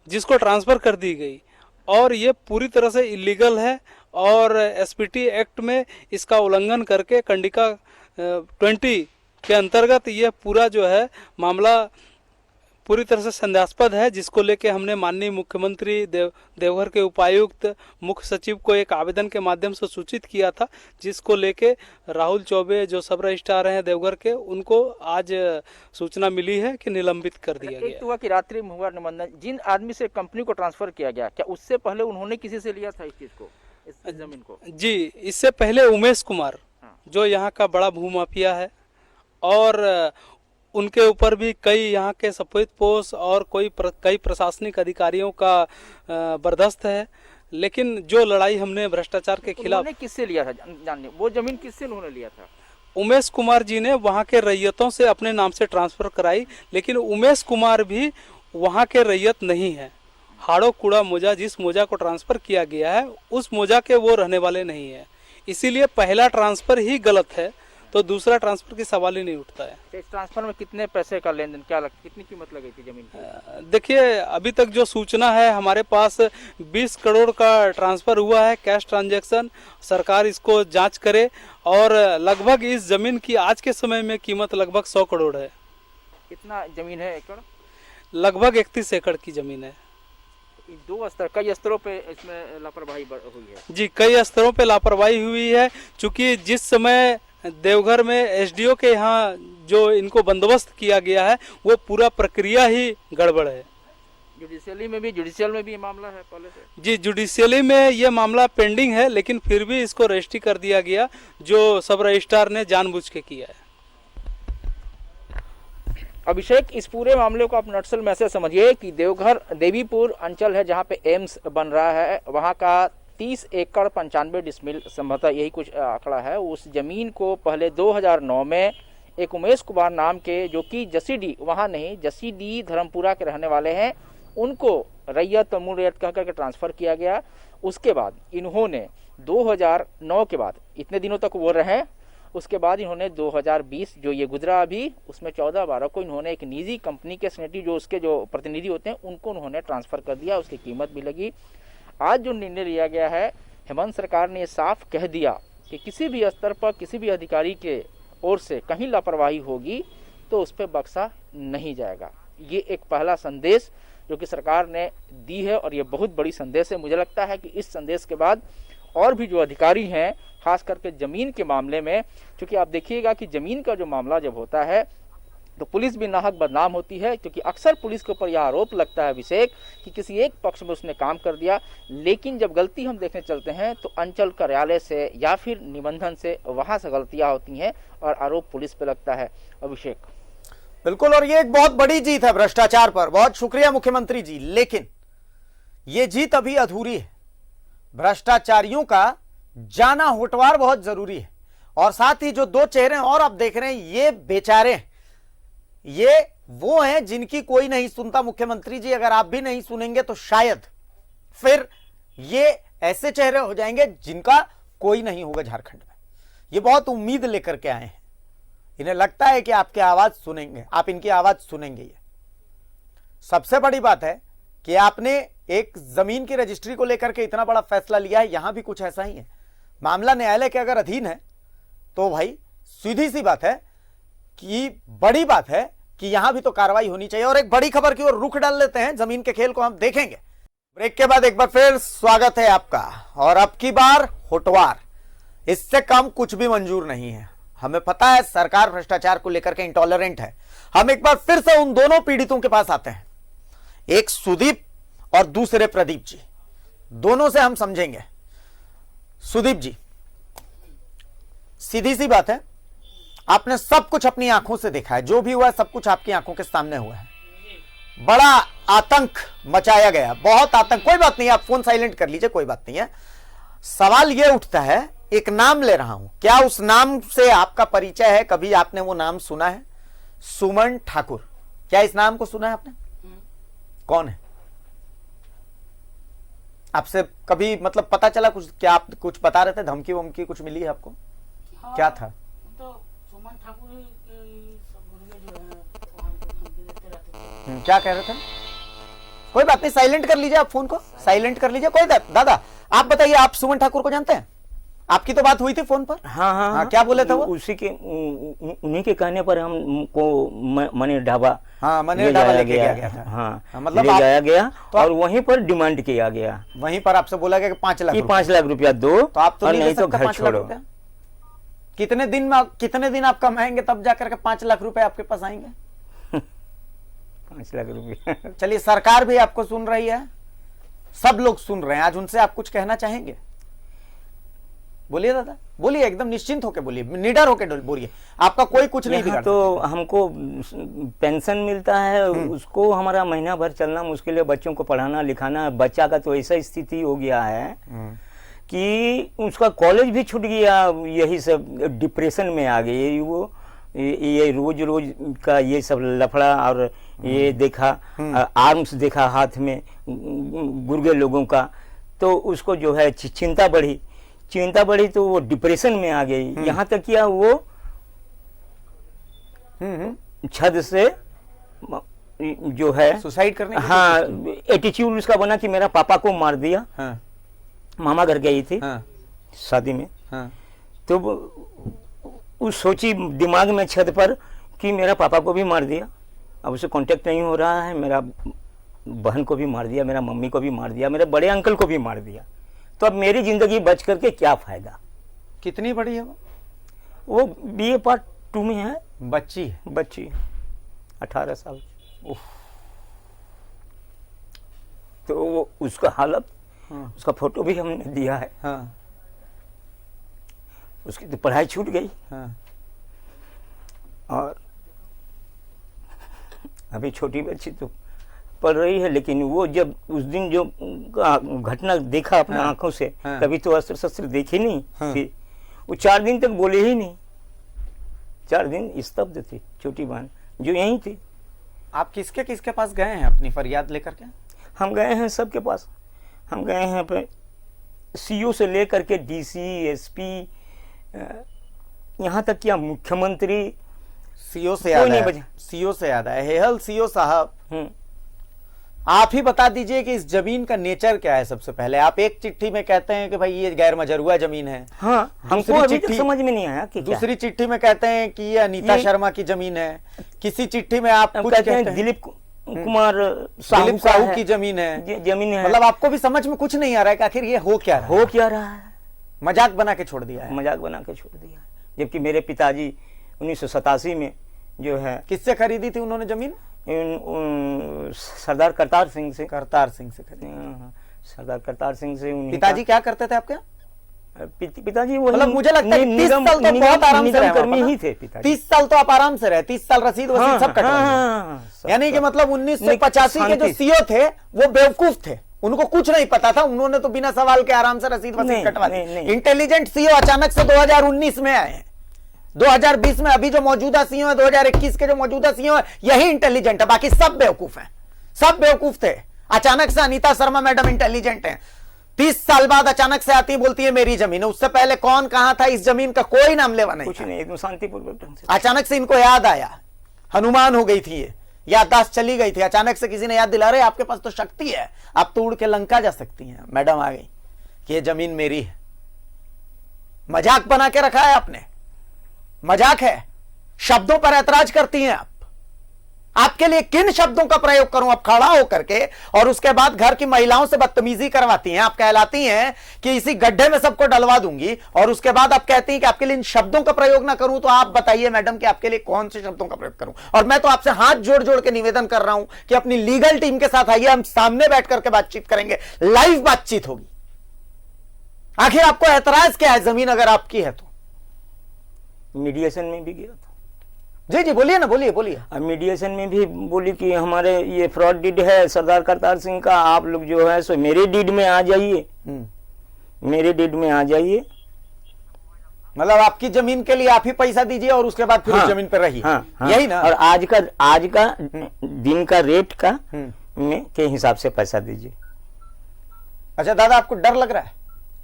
जिसको ट्रांसफ़र कर दी गई, और ये पूरी तरह से इलीगल है और एसपीटी एक्ट में इसका उल्लंघन करके कंडिका 20 के अंतर्गत ये पूरा जो है मामला पूरी तरह से संदेहास्पद है, जिसको लेके हमने माननीय मुख्यमंत्री देवघर के उपायुक्त मुख्य सचिव को एक आवेदन के माध्यम से सूचित किया था, जिसको लेके राहुल चौबे जो सब रजिस्ट्रार हैं देवघर के, उनको आज सूचना मिली है कि निलंबित कर दिया गया। एक तो हुआ कि रात्रि में हुआ निबंधन, जिन आदमी से कंपनी को ट्रांसफर किया गया, क्या उससे पहले उन्होंने किसी से लिया था इस चीज को, इस जमीन को? जी, इससे पहले उमेश कुमार जो यहाँ का बड़ा भूमाफिया है और उनके ऊपर भी कई यहाँ के सफेद पोश और कई प्रशासनिक अधिकारियों का बर्दाश्त है, लेकिन जो लड़ाई हमने भ्रष्टाचार के खिलाफ। उन्होंने किससे लिया था जानने, वो जमीन किससे उन्होंने लिया था? उमेश कुमार जी ने वहाँ के रैयतों से अपने नाम से ट्रांसफर कराई, लेकिन उमेश कुमार भी वहाँ के रैयत नहीं है। हाड़ो कूड़ा मोजा, जिस मोजा को ट्रांसफर किया गया है उस मोजा के वो रहने वाले नहीं है, इसीलिए पहला ट्रांसफर ही गलत है, तो दूसरा ट्रांसफर की सवाल ही नहीं उठता है। इस ट्रांसफर में कितने पैसे का लेन देन, क्या कितनी कीमत लगी थी जमीन की? देखिए, अभी तक जो सूचना है हमारे पास 20 करोड़ का ट्रांसफर हुआ है, कैश ट्रांजैक्शन। सरकार इसको जांच करे और लगभग इस जमीन की आज के समय में कीमत लगभग 100 करोड़ है। कितना जमीन है एकड़? लगभग 31 एकड़ की जमीन है। कई स्तरों पे इसमें लापरवाही हुई है। जी, कई स्तरों पे लापरवाही हुई है, चूंकि जिस समय देवघर में एसडीओ के यहाँ जो इनको बंदोबस्त किया गया है वो पूरा प्रक्रिया ही गड़बड़ है। जुडिशियल में भी ये मामला है पहले से? जी, जुडिशियली में ये मामला पेंडिंग है, लेकिन फिर भी इसको रजिस्ट्री कर दिया गया, जो सब रजिस्ट्रार ने जानबूझ के किया है। अभिषेक, इस पूरे मामले को आप नटसल में ऐसे समझिए कि देवघर देवीपुर अंचल है जहाँ पे एम्स बन रहा है, वहाँ का 30 एकड़ 95 डिसमिल संभवतः यही कुछ आंकड़ा है। उस जमीन को पहले 2009 में एक उमेश कुमार नाम के, जो कि जसीडी वहाँ नहीं जसीडी धर्मपुरा के रहने वाले हैं, उनको रैयत और मूल रैयत कह करके ट्रांसफ़र किया गया। उसके बाद इन्होंने 2009 के बाद इतने दिनों तक वो रहे, उसके बाद इन्होंने 2020 जो ये गुजरा अभी, उसमें 14-12 को इन्होंने एक निजी कंपनी के सेनेटरी जो उसके जो प्रतिनिधि होते हैं उनको उन्होंने ट्रांसफ़र कर दिया, उसकी कीमत भी लगी। आज जो निर्णय लिया गया है, हेमंत सरकार ने साफ कह दिया कि किसी भी स्तर पर किसी भी अधिकारी के ओर से कहीं लापरवाही होगी तो उस पर बख्शा नहीं जाएगा। ये एक पहला संदेश जो कि सरकार ने दी है और ये बहुत बड़ी संदेश है। मुझे लगता है कि इस संदेश के बाद और भी जो अधिकारी हैं, खास करके ज़मीन के मामले में, क्योंकि आप देखिएगा कि ज़मीन का जो मामला जब होता है तो पुलिस भी नाहक बदनाम होती है, क्योंकि अक्सर पुलिस के ऊपर यह आरोप लगता है अभिषेक कि किसी एक पक्ष में उसने काम कर दिया, लेकिन जब गलती हम देखने चलते हैं तो अंचल कार्यालय से या फिर निबंधन से वहां से गलतियां होती हैं और आरोप पुलिस पे लगता है। अभिषेक, बिल्कुल, और ये एक बहुत बड़ी जीत है भ्रष्टाचार पर। बहुत शुक्रिया मुख्यमंत्री जी, लेकिन ये जीत अभी अधूरी है। भ्रष्टाचारियों का जाना होटवार बहुत जरूरी है, और साथ ही जो दो चेहरे और आप देख रहे हैं, ये बेचारे, ये वो हैं जिनकी कोई नहीं सुनता। मुख्यमंत्री जी, अगर आप भी नहीं सुनेंगे तो शायद फिर ये ऐसे चेहरे हो जाएंगे जिनका कोई नहीं होगा झारखंड में। ये बहुत उम्मीद लेकर के आए हैं, इन्हें लगता है कि आपकी आवाज सुनेंगे, आप इनकी आवाज सुनेंगे। ये सबसे बड़ी बात है कि आपने एक जमीन की रजिस्ट्री को लेकर के इतना बड़ा फैसला लिया है। यहां भी कुछ ऐसा ही है, मामला न्यायालय के अगर अधीन है तो भाई सीधी सी बात है कि बड़ी बात है कि यहां भी तो कार्रवाई होनी चाहिए। और एक बड़ी खबर की ओर रुख डाल लेते हैं, जमीन के खेल को हम देखेंगे ब्रेक के बाद। एक बार फिर स्वागत है आपका, और अब की बार होटवार, इससे कम कुछ भी मंजूर नहीं है। हमें पता है सरकार भ्रष्टाचार को लेकर के इंटॉलरेंट है। हम एक बार फिर से उन दोनों पीड़ितों के पास आते हैं, एक सुदीप और दूसरे प्रदीप जी, दोनों से हम समझेंगे। सुदीप जी, सीधी सी बात है, आपने सब कुछ अपनी आंखों से देखा है, जो भी हुआ है सब कुछ आपकी आंखों के सामने हुआ है। बड़ा आतंक मचाया गया, बहुत आतंक। कोई बात नहीं, आप फोन साइलेंट कर लीजिए, कोई बात नहीं है। सवाल यह उठता है, एक नाम ले रहा हूं, क्या उस नाम से आपका परिचय है? कभी आपने वो नाम सुना है? सुमन ठाकुर, क्या इस नाम को सुना है आपने? कौन है? आपसे कभी मतलब पता चला कुछ? क्या आप कुछ बता रहे थे, धमकी वमकी कुछ मिली है आपको? हाँ, क्या था? तो सुमन ठाकुर ही के सब गुर्गे जो है वो हमको धमकी देते रहते थे। क्या कह रहे थे? कोई बात नहीं, साइलेंट कर लीजिए, आप फोन को साइलेंट कर लीजिए। कोई दादा आप बताइए, आप सुमन ठाकुर को जानते हैं? आपकी तो बात हुई थी फोन पर। हाँ, क्या बोले थे वो? उसी के उन्हीं के कहने पर हमको मनी ढाबा, हाँ, मनी ढाबा लेके गया था। हाँ, मतलब ले जाया गया तो और वहीं पर डिमांड किया गया, वहीं पर आपसे बोला गया कि 5 लाख कि 5 लाख रुपया दो, तो आप तो और नहीं नहीं तो सकते घर 5 लाख छोड़ो। रुपया। कितने दिन आप कमाएंगे तब जाकर के 5 लाख रुपए आपके पास आएंगे? 5 लाख रुपया। चलिए, सरकार भी आपको सुन रही है, सब लोग सुन रहे हैं, आज उनसे आप कुछ कहना चाहेंगे? बोलिए दादा, बोलिए, एकदम निश्चिंत होकर बोलिए, निडर होकर बोलिए, आपका कोई कुछ नहीं बिगाड़ तो हमको पेंशन मिलता है, उसको हमारा महीना भर चलना मुश्किल है, बच्चों को पढ़ाना लिखाना। बच्चा का तो ऐसा स्थिति हो गया है कि उसका कॉलेज भी छूट गया, यही सब डिप्रेशन में आ गई वो। ये रोज रोज का ये सब लफड़ा, और ये देखा आर्म्स देखा हाथ में गुर्गे लोगों का, तो उसको जो है चिंता बढ़ी तो वो डिप्रेशन में आ गई। यहाँ तक किया वो छत से जो है सुसाइड करने की हाँ, एटीट्यूड उसका बना कि मेरा पापा को मार दिया। हाँ, मामा घर गई थी हाँ, शादी में, हाँ, तो उस सोची दिमाग में छत पर कि मेरा पापा को भी मार दिया, अब उसे कांटेक्ट नहीं हो रहा है, मेरा बहन को भी मार दिया, मेरा मम्मी को भी मार दिया, मेरे बड़े अंकल को भी मार दिया, तो अब मेरी जिंदगी बच करके क्या फायदा। कितनी बड़ी है वो BA पार्ट 2 में है, बच्ची 18 साल। तो वो उसका हालत, उसका फोटो भी हमने दिया है। हाँ, उसकी तो पढ़ाई छूट गई, हाँ, और अभी छोटी बच्ची तो पढ़ रही है, लेकिन वो जब उस दिन जो घटना देखा अपने आंखों से, कभी तो अस्त्र शस्त्र देखी नहीं थी, वो 4 दिन तक बोले ही नहीं, 4 दिन स्तब्ध थी छोटी बहन जो यहीं थी। आप किसके किसके पास गए हैं अपनी फरियाद लेकर के? हम गए हैं सबके पास, हम गए हैं अपने CO से लेकर के DC SP, यहाँ तक क्या मुख्यमंत्री। CO से याद है, हेहल CO साहब, आप ही बता दीजिए कि इस जमीन का नेचर क्या है। सबसे पहले आप एक चिट्ठी में कहते हैं कि भाई ये गैर मजरूआ जमीन है, हाँ, हमको अभी तक समझ में नहीं आया कि दूसरी चिट्ठी में कहते हैं कि ये अनीता शर्मा की जमीन है, किसी चिट्ठी में आप कुछ कहते हैं दिलीप कुमार साहू की जमीन है, मतलब आपको भी समझ में कुछ नहीं आ रहा है कि आखिर ये हो क्या रहा है। मजाक बना के छोड़ दिया है। जबकि मेरे पिताजी 1987 में जो है, किससे खरीदी थी उन्होंने जमीन? सरदार करतार सिंह से खरीदी। सरदार करतार सिंह से। पिताजी क्या करते थे आपके? पिताजी वो, मतलब मुझे लगता है 30 साल तो बहुत आराम से कर्मी ही थे पिताजी। 30 साल तो आप आराम से रहे, 30 साल रसीद वसीद सब कटवा, यानी कि मतलब 1985 के जो CO थे वो बेवकूफ थे, उनको कुछ नहीं पता था, उन्होंने तो बिना सवाल के आराम से रसीद वसीद कटवा दी। इंटेलिजेंट CO अचानक से 2019 में आए हैं, 2020 में अभी जो मौजूदा CO है, 2021 के जो मौजूदा CO है, यही इंटेलिजेंट है, बाकी सब बेवकूफ हैं, सब बेवकूफ थे। अचानक से अनीता शर्मा मैडम इंटेलिजेंट है, 30 साल बाद अचानक से आती बोलती है मेरी जमीन है। उससे पहले कौन कहां था इस जमीन का कोई नाम लेवा नहीं, कुछ नहीं, एकदम शांतिपूर्वक ढंग से। अचानक से इनको याद आया, हनुमान हो गई थी, ये याददाश्त चली गई थी, अचानक से किसी ने याद दिला रहे आपके पास तो शक्ति है, आप तो उड़ के लंका जा सकती हैं। मैडम आ गई कि ये जमीन मेरी है। मजाक बना के रखा है आपने, मजाक है। शब्दों पर ऐतराज करती हैं आप, आपके लिए किन शब्दों का प्रयोग करूं? आप खड़ा होकर के और उसके बाद घर की महिलाओं से बदतमीजी करवाती हैं। आप कहलाती हैं कि इसी गड्ढे में सबको डलवा दूंगी, और उसके बाद आप कहती हैं कि आपके लिए इन शब्दों का प्रयोग ना करूं। तो आप बताइए मैडम कि आपके लिए कौन से शब्दों का प्रयोग करूं? और मैं तो आपसे हाथ जोड़ जोड़ के निवेदन कर रहा हूं कि अपनी लीगल टीम के साथ आइए, हम सामने बैठ करके बातचीत करेंगे, लाइव बातचीत होगी। आखिर आपको ऐतराज क्या है? जमीन अगर आपकी है तो मीडिएशन में भी गया था। जी जी बोलिए ना, बोलिए बोलिए। अब मीडिएशन में भी बोली कि हमारे ये फ्रॉड डीड है सरदार करतार सिंह का, आप लोग जो है सो मेरे डीड में आ जाइए, मेरे डीड में आ जाइए। मतलब आपकी जमीन के लिए आप ही पैसा दीजिए और उसके बाद फिर उस जमीन पर रहिए। हाँ, यही ना। और आज का दिन का रेट का में के हिसाब से पैसा दीजिए। अच्छा दादा, आपको डर लग रहा है?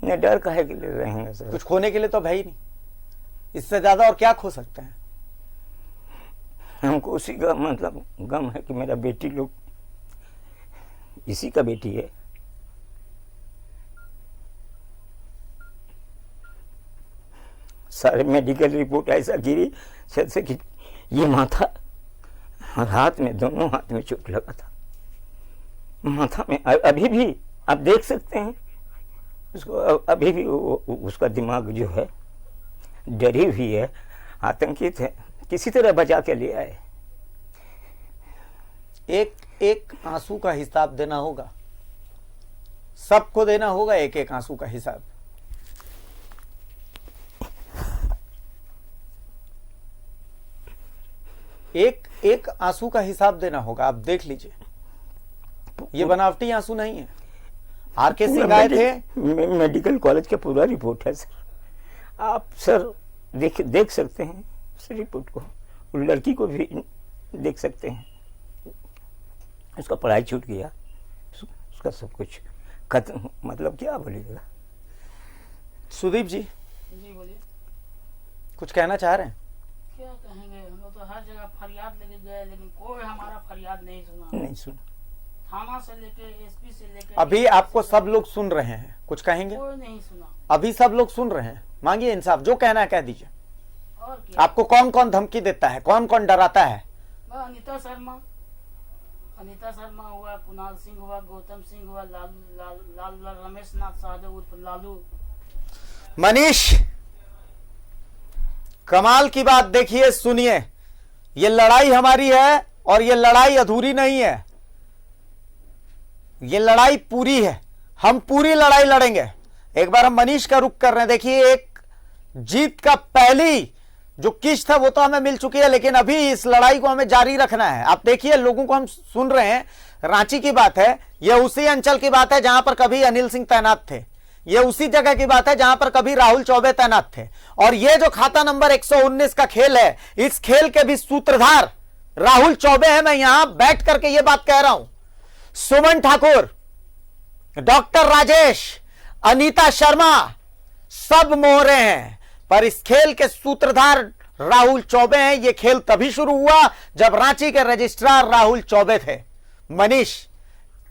नहीं, डर काहे के लिए रहेंगे सर? कुछ खोने के लिए तो है ही नहीं, इससे ज्यादा और क्या खो सकते हैं? हमको उसी का मतलब गम है कि मेरा बेटी लोग, इसी का बेटी है। सारे मेडिकल रिपोर्ट ऐसा गिरी जैसे कि ये माथा और हाथ में, दोनों हाथ में चोट लगा था। माथा में अभी भी आप देख सकते हैं उसको, अभी भी उसका दिमाग जो है डरी हुई है, आतंकित है। किसी तरह बचा के ले आए। एक एक आंसू का हिसाब देना होगा, सबको देना होगा एक एक आंसू का हिसाब। एक एक आंसू का हिसाब देना होगा। आप देख लीजिए, ये बनावटी आंसू नहीं है। आरके सिंह आए थे, मेडिकल कॉलेज का पूरा रिपोर्ट है सर। आप सर देख सकते हैं इस रिपोर्ट को, लड़की को भी देख सकते हैं। उसका पढ़ाई छूट गया, उसका सब कुछ खत्म। मतलब क्या बोलिएगा? सुदीप जी जी बोलिए। कुछ कहना चाह रहे हैं? क्या कहेंगे, हम लोग तो हर जगह फरियाद लेके गए लेकिन कोई हमारा फरियाद नहीं सुना। नहीं सुना। थाना से लेके एसपी से लेके अभी आपको सब लोग सुन रहे हैं, कुछ कहेंगे? कोई नहीं सुना। अभी सब लोग सुन रहे हैं, मांगिए इंसाफ। जो कहना है कह दीजिए। और क्या? आपको कौन कौन धमकी देता है, कौन कौन डराता है? अनीता शर्मा हुआ, कुणाल सिंह हुआ, गौतम सिंह हुआ, लाल रमेश नाथ साहदेव उर्फ लालू। मनीष, कमाल की बात देखिए, सुनिए। ये लड़ाई हमारी है और ये लड़ाई अधूरी नहीं है, ये लड़ाई पूरी है। हम पूरी लड़ाई लड़ेंगे। एक बार हम मनीष का रुख कर रहे हैं। देखिए, एक जीत का पहली जो किस्त है वो तो हमें मिल चुकी है, लेकिन अभी इस लड़ाई को हमें जारी रखना है। आप देखिए, लोगों को हम सुन रहे हैं। रांची की बात है, यह उसी अंचल की बात है जहां पर कभी अनिल सिंह तैनात थे। यह उसी जगह की बात है जहां पर कभी राहुल चौबे तैनात थे। और यह जो खाता नंबर 119 का खेल है, इस खेल के भी सूत्रधार राहुल चौबे हैं। मैं यहां बैठ करके यह बात कह रहा हूं। सुमन ठाकुर, डॉक्टर राजेश, अनीता शर्मा सब मोहरे हैं, पर इस खेल के सूत्रधार राहुल चौबे हैं। यह खेल तभी शुरू हुआ जब रांची के रजिस्ट्रार राहुल चौबे थे। मनीष,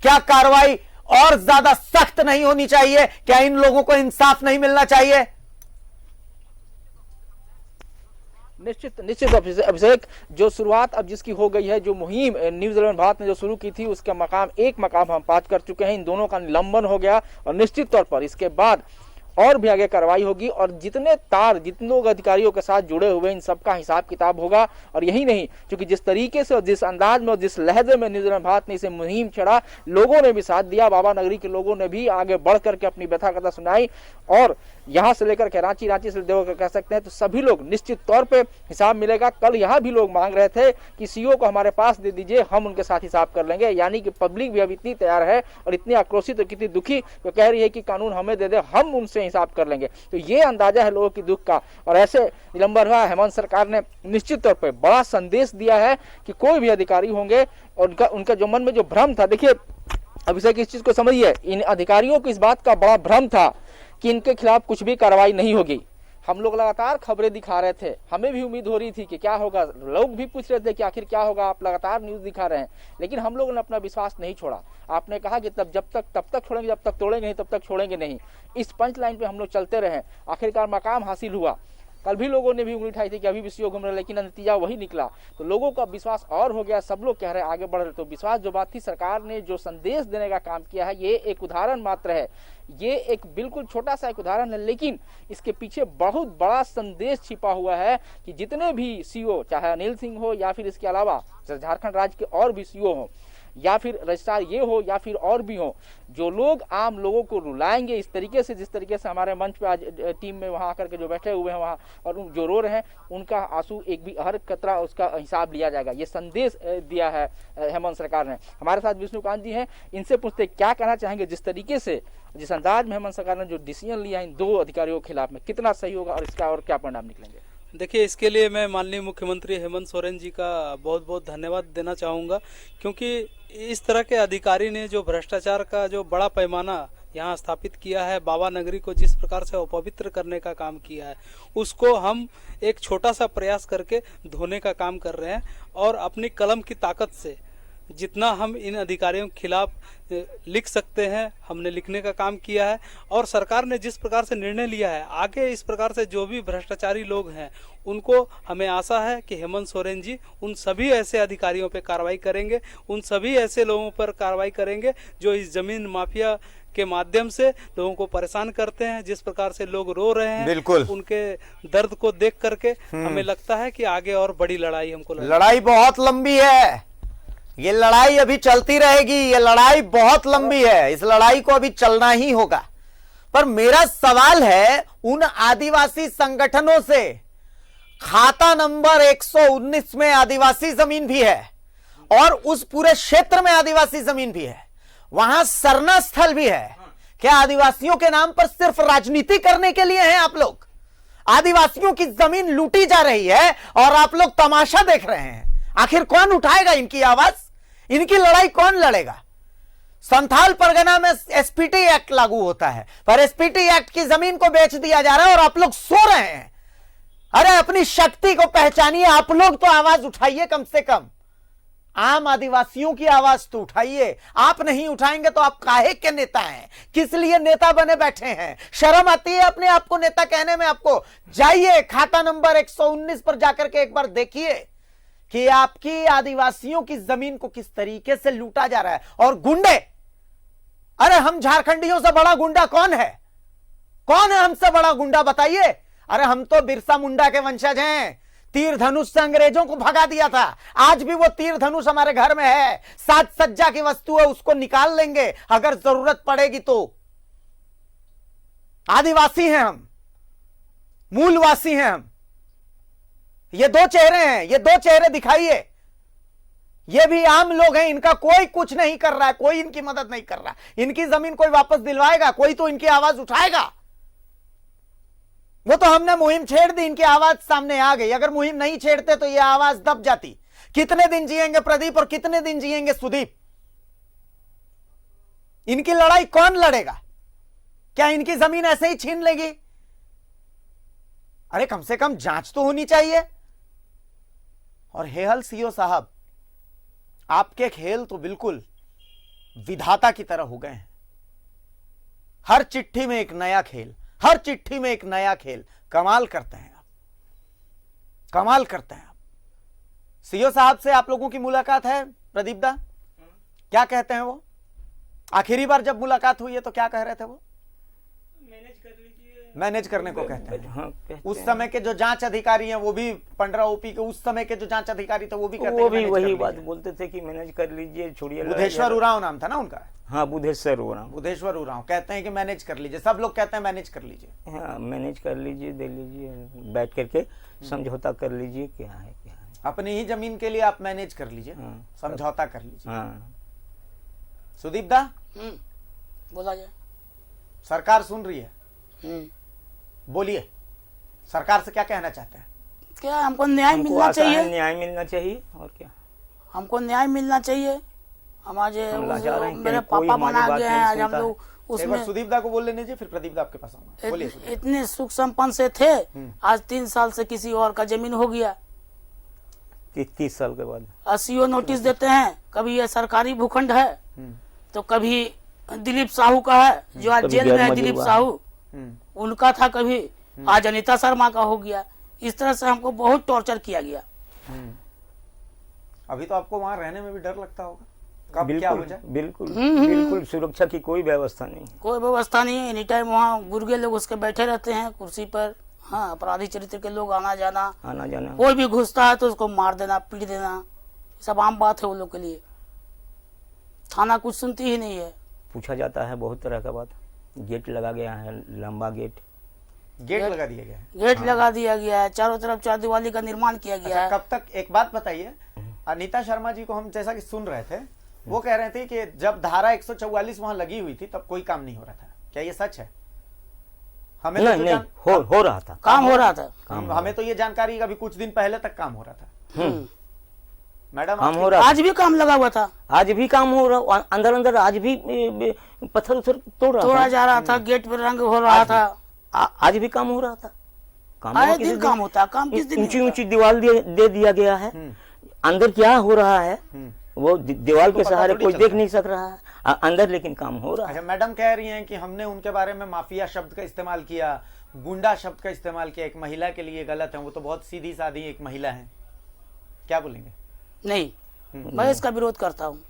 क्या कार्रवाई और ज्यादा सख्त नहीं होनी चाहिए? क्या इन लोगों को इंसाफ नहीं मिलना चाहिए? निश्चित अभिषेक, जो शुरुआत अब जिसकी हो गई है, जो मुहिम न्यूज़ 11 भारत ने जो शुरू की थी, उसका एक मकाम हम पार कर चुके हैं। इन दोनों का निलंबन हो गया और निश्चित तौर पर इसके बाद और भी आगे कार्रवाई होगी और जितने लोग अधिकारियों के साथ जुड़े हुए इन सबका हिसाब किताब होगा। और यही नहीं, क्योंकि जिस तरीके से और जिस अंदाज में और जिस लहजे में न्यूज़ 11 भारत ने इसे मुहिम छेड़ा, लोगों ने भी साथ दिया। बाबा नगरी के लोगों ने भी आगे बढ़ करके अपनी व्यथा कथा सुनाई। और यहाँ से लेकर के रांची से देवघर कह सकते हैं, तो सभी लोग निश्चित तौर पे हिसाब मिलेगा। कल यहाँ भी लोग मांग रहे थे कि सीओ को हमारे पास दे दीजिए, हम उनके साथ हिसाब कर लेंगे। यानी कि पब्लिक भी अब इतनी तैयार है और इतनी आक्रोशित और कितनी दुखी, तो कह रही है कि कानून हमें दे दे, हम उनसे हिसाब कर लेंगे। तो ये अंदाजा है लोगों की दुख का। और ऐसे निलंबन हुआ, हेमंत सरकार ने निश्चित तौर पर बड़ा संदेश दिया है कि कोई भी अधिकारी होंगे और उनका जो मन में जो भ्रम था, देखिए अभिषेक इस चीज को समझिए, इन अधिकारियों को इस बात का बड़ा भ्रम था कि इनके खिलाफ कुछ भी कार्रवाई नहीं होगी। हम लोग लगातार खबरें दिखा रहे थे, हमें भी उम्मीद हो रही थी कि क्या होगा, लोग भी पूछ रहे थे कि आखिर क्या होगा, आप लगातार न्यूज दिखा रहे हैं। लेकिन हम लोगों ने अपना विश्वास नहीं छोड़ा। आपने कहा कि तब तक छोड़ेंगे, जब तक तोड़ेंगे नहीं, तब तक छोड़ेंगे नहीं। इस पंच लाइन पे हम लोग चलते रहे, आखिरकार मकाम हासिल हुआ। कल भी लोगों ने भी उंगली उठाई थी कि अभी भी सीओ घूम रहे, लेकिन नतीजा वही निकला। तो लोगों का विश्वास और हो गया, सब लोग कह रहे हैं आगे बढ़ रहे। तो विश्वास जो बात थी, सरकार ने जो संदेश देने का काम किया है, ये एक उदाहरण मात्र है, ये एक बिल्कुल छोटा सा एक उदाहरण है, लेकिन इसके पीछे बहुत बड़ा संदेश छिपा हुआ है कि जितने भी सीओ, चाहे अनिल सिंह हो या फिर इसके अलावा झारखंड राज्य के और भी सीओ हो, या फिर रजिस्ट्रार ये हो या फिर और भी हो, जो लोग आम लोगों को रुलाएंगे इस तरीके से, जिस तरीके से हमारे मंच पे आज टीम में वहाँ आकर के जो बैठे हुए हैं वहाँ और जो रो रहे हैं, उनका आंसू एक भी हर कतरा उसका हिसाब लिया जाएगा, ये संदेश दिया है हेमंत सरकार ने। हमारे साथ विष्णुकांत जी हैं, इनसे पूछते क्या कहना चाहेंगे, जिस तरीके से जिस अंदाज में हेमंत सरकार ने जो डिसीजन लिया इन 2 अधिकारियों के खिलाफ में, कितना सही होगा और इसका और क्या परिणाम निकलेंगे? देखिए, इसके लिए मैं माननीय मुख्यमंत्री हेमंत सोरेन जी का बहुत बहुत धन्यवाद देना चाहूँगा, क्योंकि इस तरह के अधिकारी ने जो भ्रष्टाचार का जो बड़ा पैमाना यहाँ स्थापित किया है, बाबा नगरी को जिस प्रकार से अपवित्र करने का काम किया है, उसको हम एक छोटा सा प्रयास करके धोने का काम कर रहे हैं। और अपनी कलम की ताकत से जितना हम इन अधिकारियों के खिलाफ लिख सकते हैं, हमने लिखने का काम किया है। और सरकार ने जिस प्रकार से निर्णय लिया है, आगे इस प्रकार से जो भी भ्रष्टाचारी लोग हैं उनको हमें आशा है कि हेमंत सोरेन जी उन सभी ऐसे अधिकारियों पर कार्रवाई करेंगे, उन सभी ऐसे लोगों पर कार्रवाई करेंगे जो इस जमीन माफिया के माध्यम से लोगों को परेशान करते हैं। जिस प्रकार से लोग रो रहे हैं, बिल्कुल उनके दर्द को देख करके हमें लगता है कि आगे और बड़ी लड़ाई हमको लड़ाई बहुत लंबी है, ये लड़ाई अभी चलती रहेगी, ये लड़ाई बहुत लंबी है, इस लड़ाई को अभी चलना ही होगा। पर मेरा सवाल है उन आदिवासी संगठनों से, खाता नंबर 119 में आदिवासी जमीन भी है और उस पूरे क्षेत्र में आदिवासी जमीन भी है, वहां सरना स्थल भी है। क्या आदिवासियों के नाम पर सिर्फ राजनीति करने के लिए हैं आप लोग? आदिवासियों की जमीन लूटी जा रही है और आप लोग तमाशा देख रहे हैं। आखिर कौन उठाएगा इनकी आवाज? इनकी लड़ाई कौन लड़ेगा? संथाल परगना में एसपीटी एक्ट लागू होता है, पर एसपीटी एक्ट की जमीन को बेच दिया जा रहा है और आप लोग सो रहे हैं। अरे अपनी शक्ति को पहचानिए, आप लोग तो आवाज उठाइए, कम से कम आम आदिवासियों की आवाज तो उठाइए। आप नहीं उठाएंगे तो आप काहे के नेता हैं? किस लिए नेता बने बैठे हैं? शर्म आती है अपने आप को नेता कहने में आपको? जाइए खाता नंबर 119 पर जाकर के एक बार देखिए कि आपकी आदिवासियों की जमीन को किस तरीके से लूटा जा रहा है। और गुंडे, अरे हम झारखंडियों से बड़ा गुंडा कौन है? कौन है हमसे बड़ा गुंडा बताइए? अरे हम तो बिरसा मुंडा के वंशज हैं, तीर धनुष से अंग्रेजों को भगा दिया था। आज भी वो तीर धनुष हमारे घर में है, साज सज्जा की वस्तु है, उसको निकाल लेंगे अगर जरूरत पड़ेगी तो। आदिवासी हैं हम, मूलवासी हैं हम। ये 2 चेहरे हैं, ये 2 चेहरे दिखाइए। ये भी आम लोग हैं, इनका कोई कुछ नहीं कर रहा है, कोई इनकी मदद नहीं कर रहा। इनकी जमीन कोई वापस दिलवाएगा? कोई तो इनकी आवाज उठाएगा। वो तो हमने मुहिम छेड़ दी, इनकी आवाज सामने आ गई। अगर मुहिम नहीं छेड़ते तो ये आवाज दब जाती। कितने दिन जिएंगे प्रदीप और कितने दिन जिएंगे सुदीप? इनकी लड़ाई कौन लड़ेगा? क्या इनकी जमीन ऐसे ही छीन लेगी? अरे कम से कम जांच तो होनी चाहिए। और हेहल सीओ साहब, आपके खेल तो बिल्कुल विधाता की तरह हो गए हैं। हर चिट्ठी में एक नया खेल, हर चिट्ठी में एक नया खेल। कमाल करते हैं आप, कमाल करते हैं आप। सीओ साहब से आप लोगों की मुलाकात है प्रदीप दा? क्या कहते हैं वो? आखिरी बार जब मुलाकात हुई है तो क्या कह रहे थे वो? मैनेज करने को कहते हैं। हाँ, कहते उस हैं। समय के जो जांच अधिकारी हैं वो भी पंडरा ओपी के उस समय के जो जांच अधिकारी थे वो भी कहते वो हैं भी मैनेज कर वही लीजिए। बात बोलते थे कि मैनेज कर लीजिए, छोड़िए। बुधेश्वर उरांव नाम था ना उनका? हाँ, बुधेश्वर उरांव। बुधेश्वर उरांव कहते हैं कि मैनेज कर लीजिए। सब लोग कहते हैं मैनेज कर लीजिए। हाँ, मैनेज कर लीजिए, दे लीजिए, बैठ करके समझौता कर लीजिए, क्या है क्या है। अपनी ही जमीन के लिए आप मैनेज कर लीजिए, हाँ। समझौता कर लीजिए। हाँ, सुदीप दा, बोला जाए। सरकार सुन रही है, बोलिए सरकार से क्या कहना चाहते हैं? क्या हमको न्याय हमको मिलना आशा है चाहिए, न्याय मिलना चाहिए, और क्या। हमको न्याय मिलना चाहिए। हमारे हम लाचार हैं, मेरे कोई पापा हमारी बना बात गए नहीं हैं, आज हम सुनता लोग एक बार उसमें सुदीप दा को बोल लेने दीजिए, फिर प्रदीप दा आपके पास आऊंगा। बोलिए सुदीप। इतने सुख संपन्न से थे, आज 3 साल से किसी और का जमीन हो गया। 30 साल के बाद 80 नोटिस देते हैं, कभी ये सरकारी भूखंड है तो कभी दिलीप साहू का है जो आज कभी जेल में है। गैर दिलीप मजूर साहू उनका था, कभी आज अनीता शर्मा का हो गया। इस तरह से हमको बहुत टॉर्चर किया गया। अभी तो आपको वहां रहने में भी डर लगता होगा, कब क्या हो जाए। बिल्कुल बिल्कुल सुरक्षा की कोई व्यवस्था नहीं है। कोई व्यवस्था नहीं है। एनी टाइम वहाँ गुर्गे लोग उसके बैठे रहते हैं कुर्सी पर। हाँ, अपराधी चरित्र के लोग आना जाना, कोई भी घुसता है तो उसको मार देना, पीट देना, सब आम बात है वो लोग के लिए। थाना कुछ सुनती ही नहीं है। पूछा जाता है बहुत तरह का बात। गेट लगा गया है, लंबा गेट लगा दिया गया है। गेट लगा दिया गया है, चारों तरफ चारदीवारी का निर्माण किया गया है। कब तक, एक बात बताइए, अनीता शर्मा जी को हम जैसा कि सुन रहे थे, वो कह रहे थे कि जब धारा 144 वहां लगी हुई थी तब कोई काम नहीं हो रहा था। क्या ये सच है? हमें नहीं, तो नहीं हो रहा था, काम हो रहा था। हमें तो ये जानकारी अभी कुछ दिन पहले तक काम हो रहा था। मैडम काम हो रहा, आज भी काम लगा हुआ था, आज भी काम हो रहा, अंदर अंदर आज भी पत्थर उथर तोड़ा जा रहा था, गेट पर रंग हो रहा था, आज भी काम हो रहा था। काम आए दिन काम होता है। काम किस दिन ऊंची ऊंची दीवार दे दिया गया है, अंदर क्या हो रहा है वो दीवार के सहारे कोई देख नहीं सक रहा है अंदर, लेकिन काम हो रहा है। अच्छा, मैडम कह रही हैं कि हमने उनके बारे में माफिया शब्द का इस्तेमाल किया, गुंडा शब्द का इस्तेमाल किया, एक महिला के लिए गलत है, वो तो बहुत सीधी सादी एक महिला है। क्या बोलेंगे? नहीं, मैं इसका विरोध करता हूँ।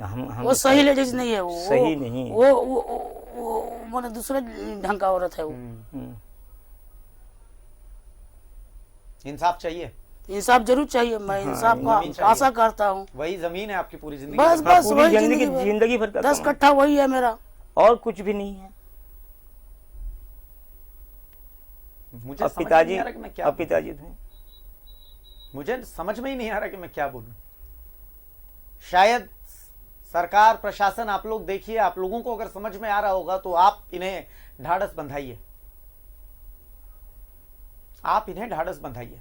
हम वो सही लेडीज नहीं है, वो सही नहीं है। वो मैंने दूसरे ढंग का औरत है वो। इंसाफ चाहिए, इंसाफ जरूर चाहिए। मैं इंसाफ का आशा करता हूँ। वही जमीन है आपकी पूरी जिंदगी? बस बस पूरी वही जिंदगी भर का 10 कट्ठा वही है मेरा, और कुछ भी नहीं है। मुझे अब समझ पिताजी नहीं आ रहा कि मैं क्या अब पिताजी थे, मुझे समझ में ही नहीं आ रहा कि मैं क्या बोलूं। शायद सरकार प्रशासन, आप लोग देखिए, आप लोगों को अगर समझ में आ रहा होगा तो आप इन्हें ढाढ़स बंधाइए, आप इन्हें ढाढ़स बंधाइए।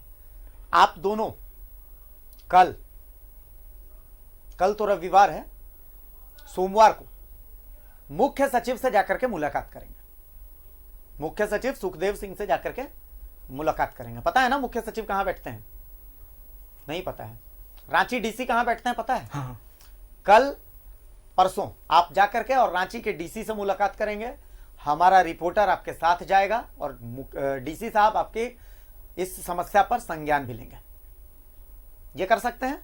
आप दोनों कल तो रविवार है, सोमवार को मुख्य सचिव से जाकर के मुलाकात करेंगे। मुख्य सचिव सुखदेव सिंह से जाकर के मुलाकात करेंगे। पता है ना मुख्य सचिव कहां बैठते हैं? नहीं पता है। रांची डीसी कहां बैठते हैं पता है? हाँ। कल परसों आप जाकर के और रांची के डीसी से मुलाकात करेंगे। हमारा रिपोर्टर आपके साथ जाएगा और डीसी साहब आपके इस समस्या पर संज्ञान भी लेंगे। ये कर सकते हैं?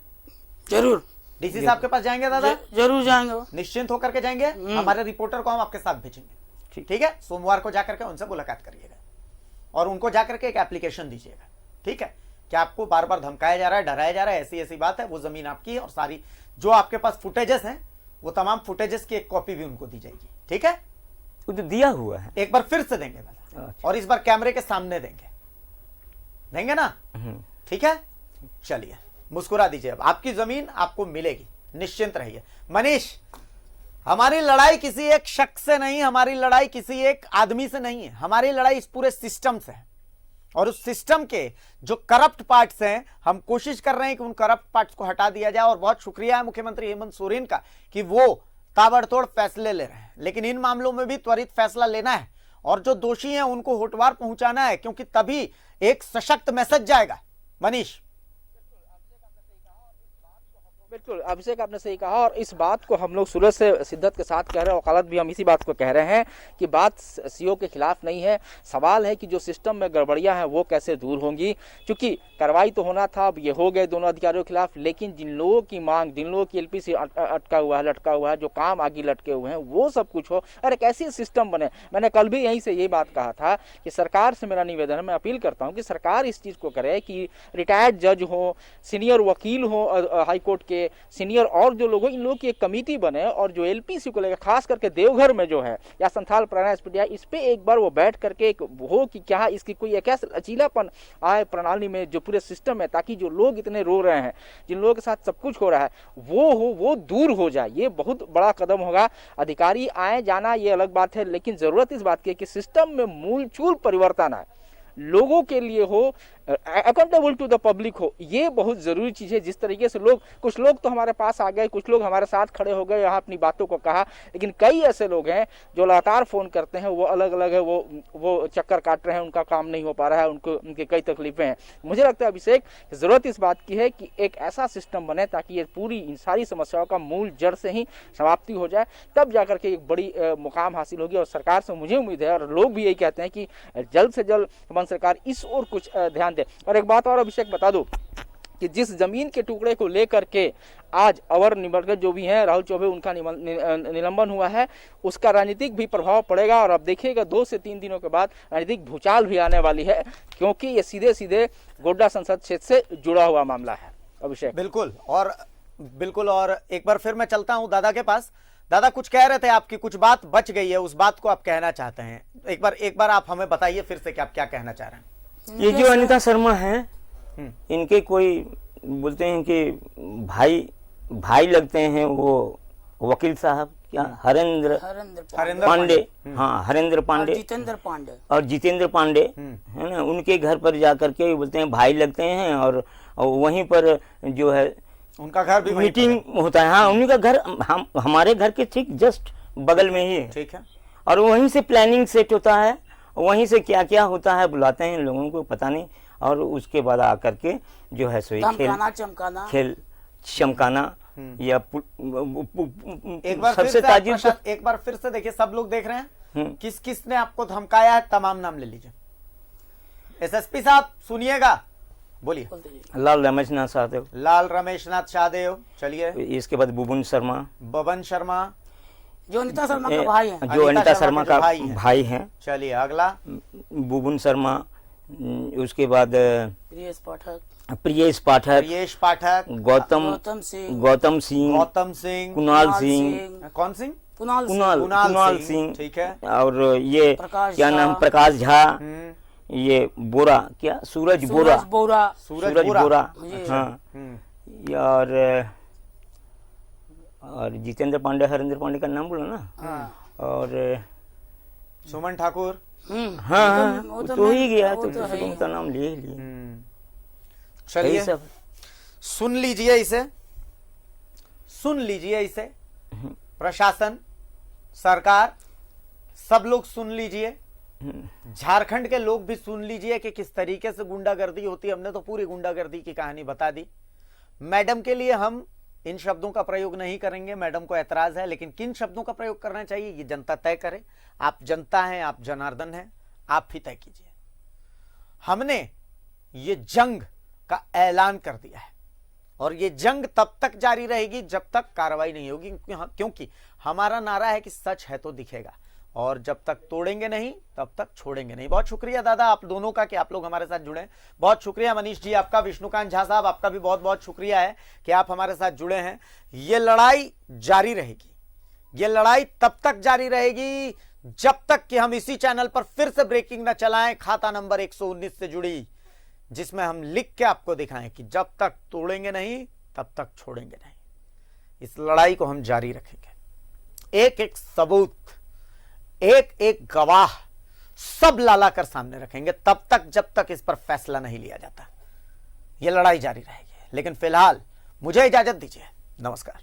जरूर। डीसी साहब के पास जाएंगे दादा? जरूर जाएंगे, निश्चिंत होकर के जाएंगे। हमारे रिपोर्टर को हम आपके साथ भेजेंगे, ठीक है? सोमवार को जाकर के उनसे मुलाकात करिएगा और उनको जाकर के एक एप्लीकेशन दीजिएगा, ठीक है? कि आपको बार बार धमकाया जा रहा है, डराया जा रहा है, ऐसी ऐसी बात है, वो जमीन आपकी है और सारी जो आपके पास फुटेजेस हैं वो तमाम फुटेजेस की एक कॉपी भी उनको दी जाएगी, ठीक है? वो तो दिया हुआ है, एक बार फिर से देंगे दादा, और इस बार कैमरे के सामने देंगे ना, ठीक है? चलिए, मुस्कुरा दीजिए। अब आपकी जमीन आपको मिलेगी, निश्चिंत रहिए। मनीष, हमारी लड़ाई किसी एक शख्स से नहीं, हमारी लड़ाई किसी एक आदमी से नहीं है, हमारी लड़ाई इस पूरे सिस्टम से है। और उस सिस्टम के जो करप्ट पार्ट्स हैं, हम कोशिश कर रहे हैं कि उन करप्ट पार्ट्स को हटा दिया जाए। और बहुत शुक्रिया है मुख्यमंत्री हेमंत सोरेन का कि वो ताबड़तोड़ फैसले ले रहे हैं, लेकिन इन मामलों में भी त्वरित फैसला लेना है और जो दोषी हैं उनको होठवार पहुंचाना है, क्योंकि तभी एक सशक्त मैसेज जाएगा। मनीष, बिल्कुल अभिषेक, आपने सही कहा और इस बात को हम लोग सूरज से शिद्दत के साथ कह रहे हैं, वकालत भी हम इसी बात को कह रहे हैं कि बात सीओ के खिलाफ नहीं है। सवाल है कि जो सिस्टम में गड़बड़ियां हैं वो कैसे दूर होंगी, क्योंकि कार्रवाई तो होना था, अब ये हो गए दोनों अधिकारियों के खिलाफ, लेकिन जिन लोगों की मांग, जिन लोगों की एलपीसी लटका हुआ है, जो काम आगे लटके हुए हैं, वो सब कुछ हो और एक ऐसी सिस्टम बने। मैंने कल भी यहीं से यही बात कहा था कि सरकार से मेरा निवेदन है, मैं अपील करता हूँ कि सरकार इस चीज़ को करे कि रिटायर्ड जज हो, सीनियर वकील हो हाईकोर्ट के, सीनियर और जो लोग, इन लोगों की एक कमेटी बने और जो एलपीसी को लेकर खास करके देवघर में जो है या संथाल प्राणा इस पे एक बार वो बैठ करके एक हो कि क्या इसकी कोई एक ऐसा लचीलापन आए प्रणाली में जो पूरे सिस्टम है, ताकि जो लोग इतने रो रहे हैं, जिन लोगों के साथ सब कुछ हो रहा है, वो दूर हो जाए। ये बहुत बड़ा कदम होगा। अधिकारी आए जाना ये अलग बात है, लेकिन जरूरत इस बात की है कि सिस्टम में मूलचूल परिवर्तन आए, लोगों के लिए हो, अकाउंटेबल टू द पब्लिक हो। ये बहुत जरूरी चीज है। जिस तरीके से कुछ लोग तो हमारे पास आ गए, कुछ लोग हमारे साथ खड़े हो गए, यहाँ अपनी बातों को कहा, लेकिन कई ऐसे लोग हैं जो लगातार फोन करते हैं, वो अलग अलग है, वो चक्कर काट रहे हैं, उनका काम नहीं हो पा रहा है, उनके कई तकलीफें हैं। मुझे लगता है अभिषेक, जरूरत इस बात की है कि एक ऐसा सिस्टम बने ताकि ये पूरी इन सारी समस्याओं का मूल जड़ से ही समाप्ति हो जाए, तब जाकर के एक बड़ी मुकाम हासिल होगी। और सरकार से मुझे उम्मीद है और लोग भी यही कहते हैं कि जल्द से जल्द सरकार इस ओर कुछ ध्यान दे। और एक बात और अभिषेक बता दो कि जिस जमीन के टुकड़े को लेकर के आज अवर निवर्तक जो भी हैं राहुल चौबे, उनका निलंबन हुआ है, उसका राजनीतिक भी प्रभाव पड़ेगा। और अब देखिएगा 2 से 3 दिनों के बाद राजनीतिक भूचाल भी आने वाली है, क्योंकि ये सीधे सीधे गोड्डा संसद क्षेत्र से जुड़ा हुआ मामला है। अभिषेक, बिल्कुल। और बिल्कुल। और एक बार फिर मैं चलता हूं दादा के पास। दादा कुछ कह रहे थे, आपकी कुछ बात बच गई है, उस बात को आप कहना चाहते हैं। एक बार आप हमें बताइए फिर से कि आप क्या कहना चाह रहे हैं। ये जो अनीता शर्मा है, इनके कोई बोलते हैं कि भाई लगते हैं, वो वकील साहब क्या हरेंद्र पांडे, हाँ हरेंद्र पांडे, जितेंद्र पांडे है ना, उनके घर पर जाकर के बोलते हैं भाई लगते हैं। और वहीं पर जो है उनका घर भी मीटिंग होता है। हाँ, उन्हीं का घर हमारे घर के ठीक जस्ट बगल में ही है। ठीक है। और वहीं से प्लानिंग सेट होता है, वहीं से क्या क्या होता है बुलाते हैं लोगों को, पता नहीं। और उसके बाद आकर के जो है सोई खेल चमकाना या सबसे ताजुब। एक बार फिर से देखिए, सब लोग देख रहे हैं, किस किस ने आपको धमकाया है, तमाम नाम ले लीजिए। एसएसपी साहब सुनिएगा, बोलिए। लाल रमेशनाथ शाहदेव, लाल रमेशनाथ शाहदेव, चलिए। इसके बाद बबन शर्मा, जो अनीता शर्मा का भाई है, जो अनीता शर्मा का भाई है। चलिए अगला बबन शर्मा, उसके बाद प्रियेश पाठक, गौतम सिंह, कुणाल सिंह, ठीक है। और ये क्या नाम, प्रकाश झा, ये बोरा क्या, सूरज बोरा, हाँ। और जितेंद्र पांडे, हरेंद्र पांडे का नाम बोला ना। और सुमन ठाकुर, हाँ तो ही गया, तो उनका नाम लिए ही लिए। चलिए सुन लीजिए इसे, प्रशासन, सरकार, सब लोग सुन लीजिए, झारखंड के लोग भी सुन लीजिए कि किस तरीके से गुंडागर्दी होती है। हमने तो पूरी गुंडागर्दी की कहानी बता दी। मैडम के लिए हम इन शब्दों का प्रयोग नहीं करेंगे, मैडम को ऐतराज है, लेकिन किन शब्दों का प्रयोग करना चाहिए ये जनता तय करे। आप जनता हैं, आप जनार्दन हैं, आप ही तय कीजिए। हमने ये जंग का ऐलान कर दिया है और ये जंग तब तक जारी रहेगी जब तक कार्रवाई नहीं होगी, क्योंकि हमारा नारा है कि सच है तो दिखेगा, और जब तक तोड़ेंगे नहीं तब तक छोड़ेंगे नहीं। बहुत शुक्रिया दादा आप दोनों का कि आप लोग हमारे साथ जुड़े। बहुत शुक्रिया मनीष जी आपका, विष्णुकांत झा साहब आपका भी बहुत बहुत शुक्रिया है कि आप हमारे साथ जुड़े हैं। ये लड़ाई जारी रहेगी, ये लड़ाई तब तक जारी रहेगी जब तक कि हम इसी चैनल पर फिर से ब्रेकिंग न चलाएं खाता नंबर 119 से जुड़ी, जिसमें हम लिख के आपको दिखाएं कि जब तक तोड़ेंगे नहीं तब तक छोड़ेंगे नहीं। इस लड़ाई को हम जारी रखेंगे। एक एक सबूत, एक एक गवाह सब लाला कर सामने रखेंगे तब तक जब तक इस पर फैसला नहीं लिया जाता। यह लड़ाई जारी रहेगी। लेकिन फिलहाल मुझे इजाजत दीजिए, नमस्कार।